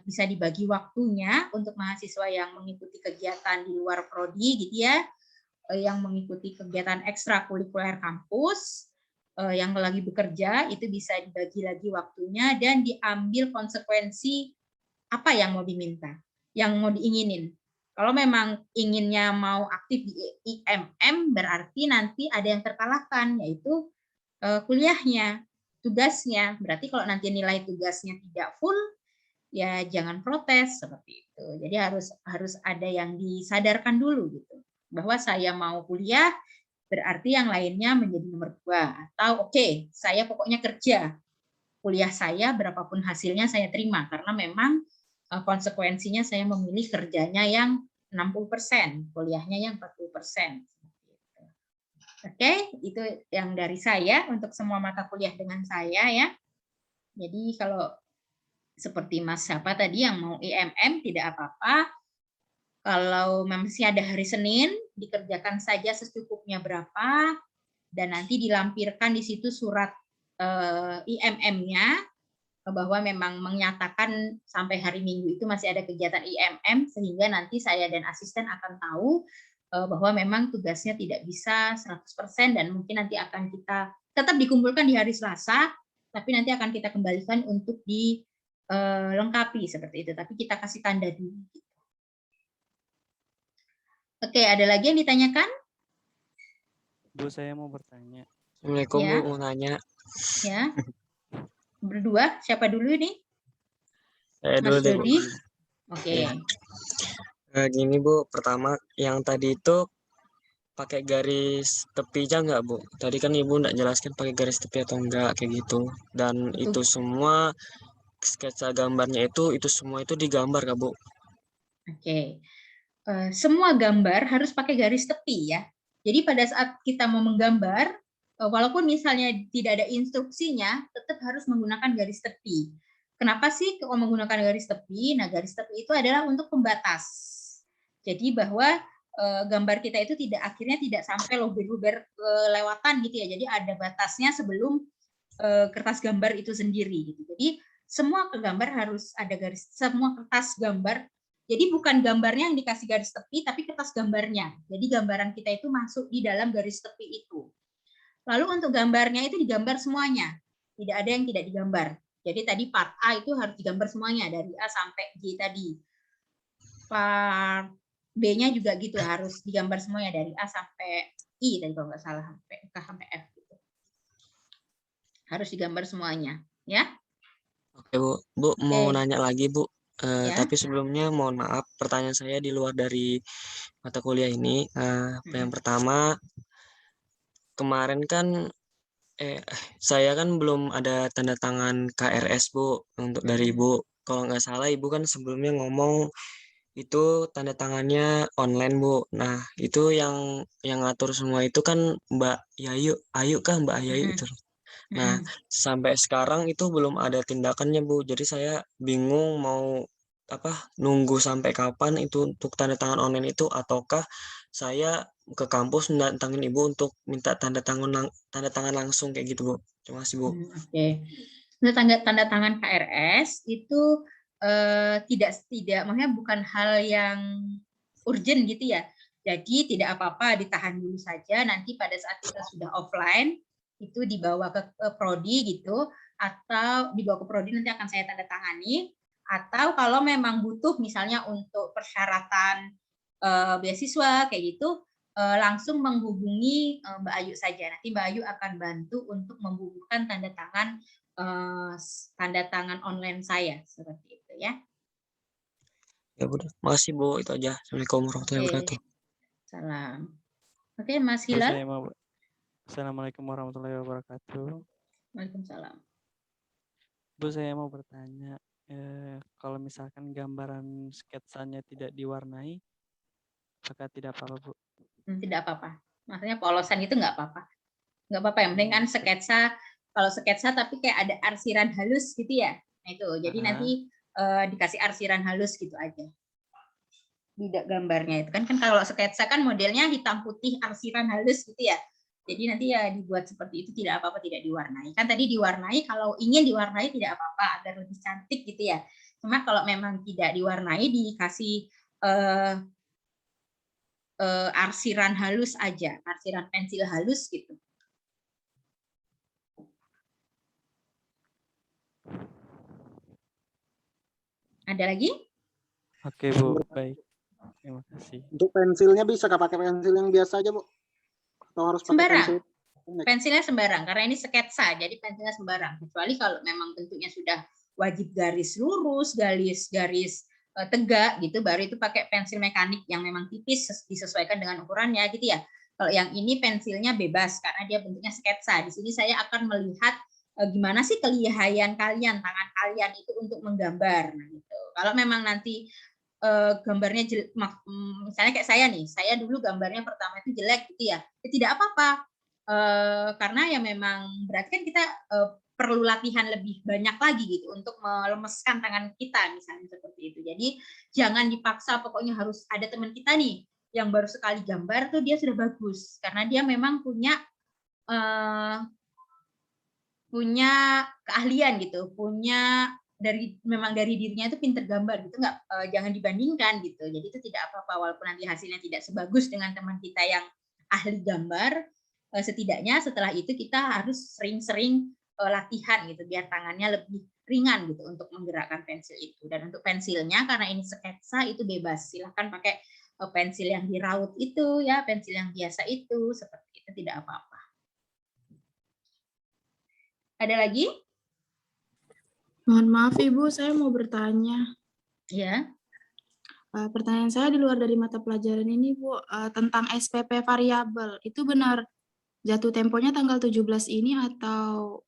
bisa dibagi waktunya untuk mahasiswa yang mengikuti kegiatan di luar prodi gitu ya, yang mengikuti kegiatan ekstrakurikuler kampus, yang lagi bekerja itu bisa dibagi lagi waktunya dan diambil konsekuensi apa yang mau diminta, yang mau diinginin. Kalau memang inginnya mau aktif di IMM, berarti nanti ada yang terkalahkan, yaitu kuliahnya, tugasnya. Berarti kalau nanti nilai tugasnya tidak full, ya jangan protes seperti itu. Jadi harus ada yang disadarkan dulu gitu, bahwa saya mau kuliah, berarti yang lainnya menjadi nomor 2. Atau oke, saya pokoknya kerja. Kuliah saya berapapun hasilnya saya terima, karena memang konsekuensinya saya memilih kerjanya yang 60%, kuliahnya yang 40%. Oke, itu yang dari saya untuk semua mata kuliah dengan saya ya. Jadi kalau seperti Mas siapa tadi yang mau IMM tidak apa-apa. Kalau masih ada hari Senin, dikerjakan saja secukupnya berapa, dan nanti dilampirkan di situ surat IMM-nya, bahwa memang menyatakan sampai hari Minggu itu masih ada kegiatan IMM, sehingga nanti saya dan asisten akan tahu bahwa memang tugasnya tidak bisa 100% dan mungkin nanti akan kita tetap dikumpulkan di hari Selasa, tapi nanti akan kita kembalikan untuk dilengkapi seperti itu, tapi kita kasih tanda dulu. Oke, ada lagi yang ditanyakan? Bu, saya mau bertanya. Assalamualaikum Ya. Bu, mau nanya. Ya. Berdua, siapa dulu nih? Saya Mas dulu deh Bu. Dodi? Oke. Ya. Gini Bu, pertama yang tadi itu pakai garis tepi aja nggak Bu? Tadi kan Ibu nggak jelaskan pakai garis tepi atau enggak kayak gitu. Dan itu semua sketsa gambarnya itu semua itu digambar nggak Bu? Oke. Semua gambar harus pakai garis tepi ya. Jadi pada saat kita mau menggambar, walaupun misalnya tidak ada instruksinya, tetap harus menggunakan garis tepi. Kenapa sih kalau menggunakan garis tepi? Nah, garis tepi itu adalah untuk pembatas. Jadi bahwa gambar kita itu akhirnya tidak sampai luber-luber kelewatan gitu ya. Jadi ada batasnya sebelum kertas gambar itu sendiri gitu. Jadi semua gambar harus ada garis, semua kertas gambar. Jadi bukan gambarnya yang dikasih garis tepi, tapi kertas gambarnya. Jadi gambaran kita itu masuk di dalam garis tepi itu. Lalu untuk gambarnya itu digambar semuanya. Tidak ada yang tidak digambar. Jadi tadi part A itu harus digambar semuanya, dari A sampai G tadi. Part B-nya juga gitu, harus digambar semuanya, dari A sampai I, tadi kalau nggak salah, sampai K sampai F. Gitu. Harus digambar semuanya. Ya. Oke Bu, Bu mau nanya lagi Bu. Ya. Tapi sebelumnya mohon maaf, pertanyaan saya di luar dari mata kuliah ini. Yang pertama, kemarin kan saya kan belum ada tanda tangan KRS Bu untuk dari Ibu. Kalau nggak salah Ibu kan sebelumnya ngomong itu tanda tangannya online Bu. Nah itu yang ngatur semua itu kan Mbak Ayu kah Mbak Ayu itu. Nah, sampai sekarang itu belum ada tindakannya, Bu. Jadi saya bingung mau nunggu sampai kapan itu untuk tanda tangan online itu, ataukah saya ke kampus mendatangin Ibu untuk minta tanda tangan langsung kayak gitu, Bu. Terima kasih, Bu. Oke. Untuk tanda tangan KRS itu tidak maksudnya bukan hal yang urgent gitu ya. Jadi tidak apa-apa, ditahan dulu saja, nanti pada saat kita sudah offline itu dibawa ke prodi gitu, atau dibawa ke prodi nanti akan saya tanda tangani, atau kalau memang butuh misalnya untuk persyaratan beasiswa kayak gitu, langsung menghubungi Mbak Ayu saja. Nanti Mbak Ayu akan bantu untuk membubuhkan tanda tangan online saya seperti itu ya. Ya udah, makasih Bu, itu aja. Assalamualaikum warahmatullahi wabarakatuh. Salam. Oke, Mas Hilal. Assalamualaikum warahmatullahi wabarakatuh. Waalaikumsalam. Bu, saya mau bertanya, kalau misalkan gambaran sketsanya tidak diwarnai, apakah tidak apa-apa, Bu? Tidak apa-apa. Maksudnya polosan itu nggak apa-apa. Nggak apa-apa, yang penting kan sketsa, kalau sketsa tapi kayak ada arsiran halus gitu ya. Nah itu, jadi nanti dikasih arsiran halus gitu aja. Tidak gambarnya itu kan kalau sketsa kan modelnya hitam putih arsiran halus gitu ya. Jadi nanti ya dibuat seperti itu, tidak apa-apa tidak diwarnai. Kan tadi diwarnai, kalau ingin diwarnai tidak apa-apa agar lebih cantik gitu ya. Cuma kalau memang tidak diwarnai dikasih arsiran halus aja, arsiran pensil halus gitu. Ada lagi? Oke Bu, baik. Terima kasih. Untuk pensilnya bisa nggak pakai pensil yang biasa aja, Bu? Atau harus pakai Sembarang. pensil? Pensilnya sembarang, karena ini sketsa, jadi pensilnya sembarang. Kecuali kalau memang bentuknya sudah wajib garis lurus, garis tegak gitu, baru itu pakai pensil mekanik yang memang tipis, disesuaikan dengan ukurannya gitu ya. Kalau yang ini pensilnya bebas, karena dia bentuknya sketsa. Di sini saya akan melihat gimana sih kelihayan kalian, tangan kalian itu untuk menggambar. Nah, gitu. Kalau memang nanti gambarnya misalnya kayak saya nih, saya dulu gambarnya pertama itu jelek gitu ya, tidak apa-apa. Karena ya memang berarti kan kita perlu latihan lebih banyak lagi gitu untuk melemeskan tangan kita misalnya seperti itu. Jadi jangan dipaksa, pokoknya harus ada teman kita nih yang baru sekali gambar tuh dia sudah bagus karena dia memang punya keahlian gitu, memang dari dirinya itu pinter gambar gitu, nggak jangan dibandingkan gitu. Jadi itu tidak apa-apa walaupun nanti hasilnya tidak sebagus dengan teman kita yang ahli gambar. Setidaknya setelah itu kita harus sering-sering latihan gitu biar tangannya lebih ringan gitu untuk menggerakkan pensil itu. Dan untuk pensilnya karena ini sketsa itu bebas, silahkan pakai pensil yang diraut itu ya, pensil yang biasa itu, seperti itu tidak apa-apa. Ada lagi? Mohon maaf Ibu, saya mau bertanya. Ya. Pertanyaan saya di luar dari mata pelajaran ini Bu, tentang SPP variabel. Itu benar jatuh temponya tanggal 17 ini atau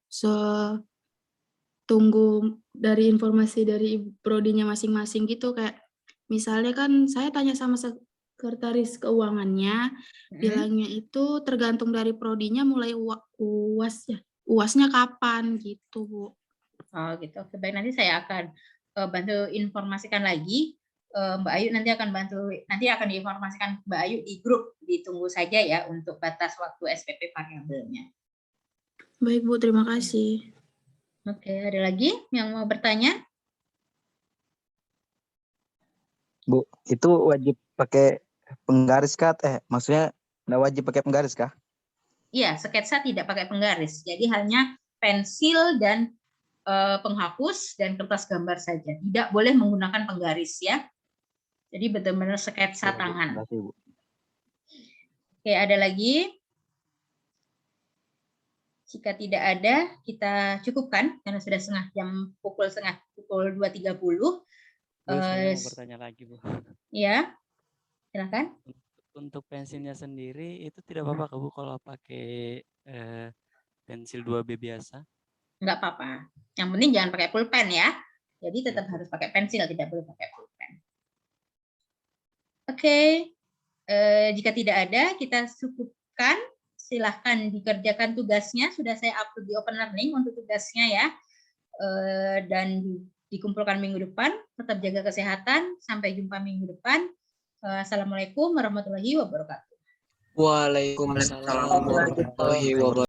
tunggu dari informasi dari prodinya masing-masing gitu, kayak misalnya kan saya tanya sama sekretaris keuangannya, bilangnya itu tergantung dari prodinya mulai UASnya kapan gitu Bu. Oh gitu, oke baik, nanti saya akan bantu informasikan lagi. Mbak Ayu nanti akan diinformasikan Mbak Ayu di grup, ditunggu saja ya untuk batas waktu SPP variabelnya. Baik Bu, terima kasih. Oke, ada lagi yang mau bertanya? Bu, itu wajib pakai penggaris kah? Maksudnya nggak wajib pakai penggaris kah? Iya, sketsa tidak pakai penggaris, jadi hanya pensil dan penghapus dan kertas gambar saja. Tidak boleh menggunakan penggaris ya. Jadi benar-benar sketsa tangan. Terima kasih, Bu. Oke, ada lagi? Jika tidak ada, kita cukupkan karena sudah pukul 2.30. Bu, saya mau bertanya lagi, Bu. Ya, silakan. Untuk pensilnya sendiri itu tidak apa-apa, Bu, kalau pakai pensil 2B biasa? Enggak apa-apa. Yang penting jangan pakai pulpen ya. Jadi tetap harus pakai pensil, tidak boleh pakai pulpen. Oke, jika tidak ada, kita cukupkan. Silahkan dikerjakan tugasnya. Sudah saya upload di Open Learning untuk tugasnya ya. Dan dikumpulkan minggu depan. Tetap jaga kesehatan. Sampai jumpa minggu depan. Assalamualaikum warahmatullahi wabarakatuh. Waalaikumsalam warahmatullahi wabarakatuh.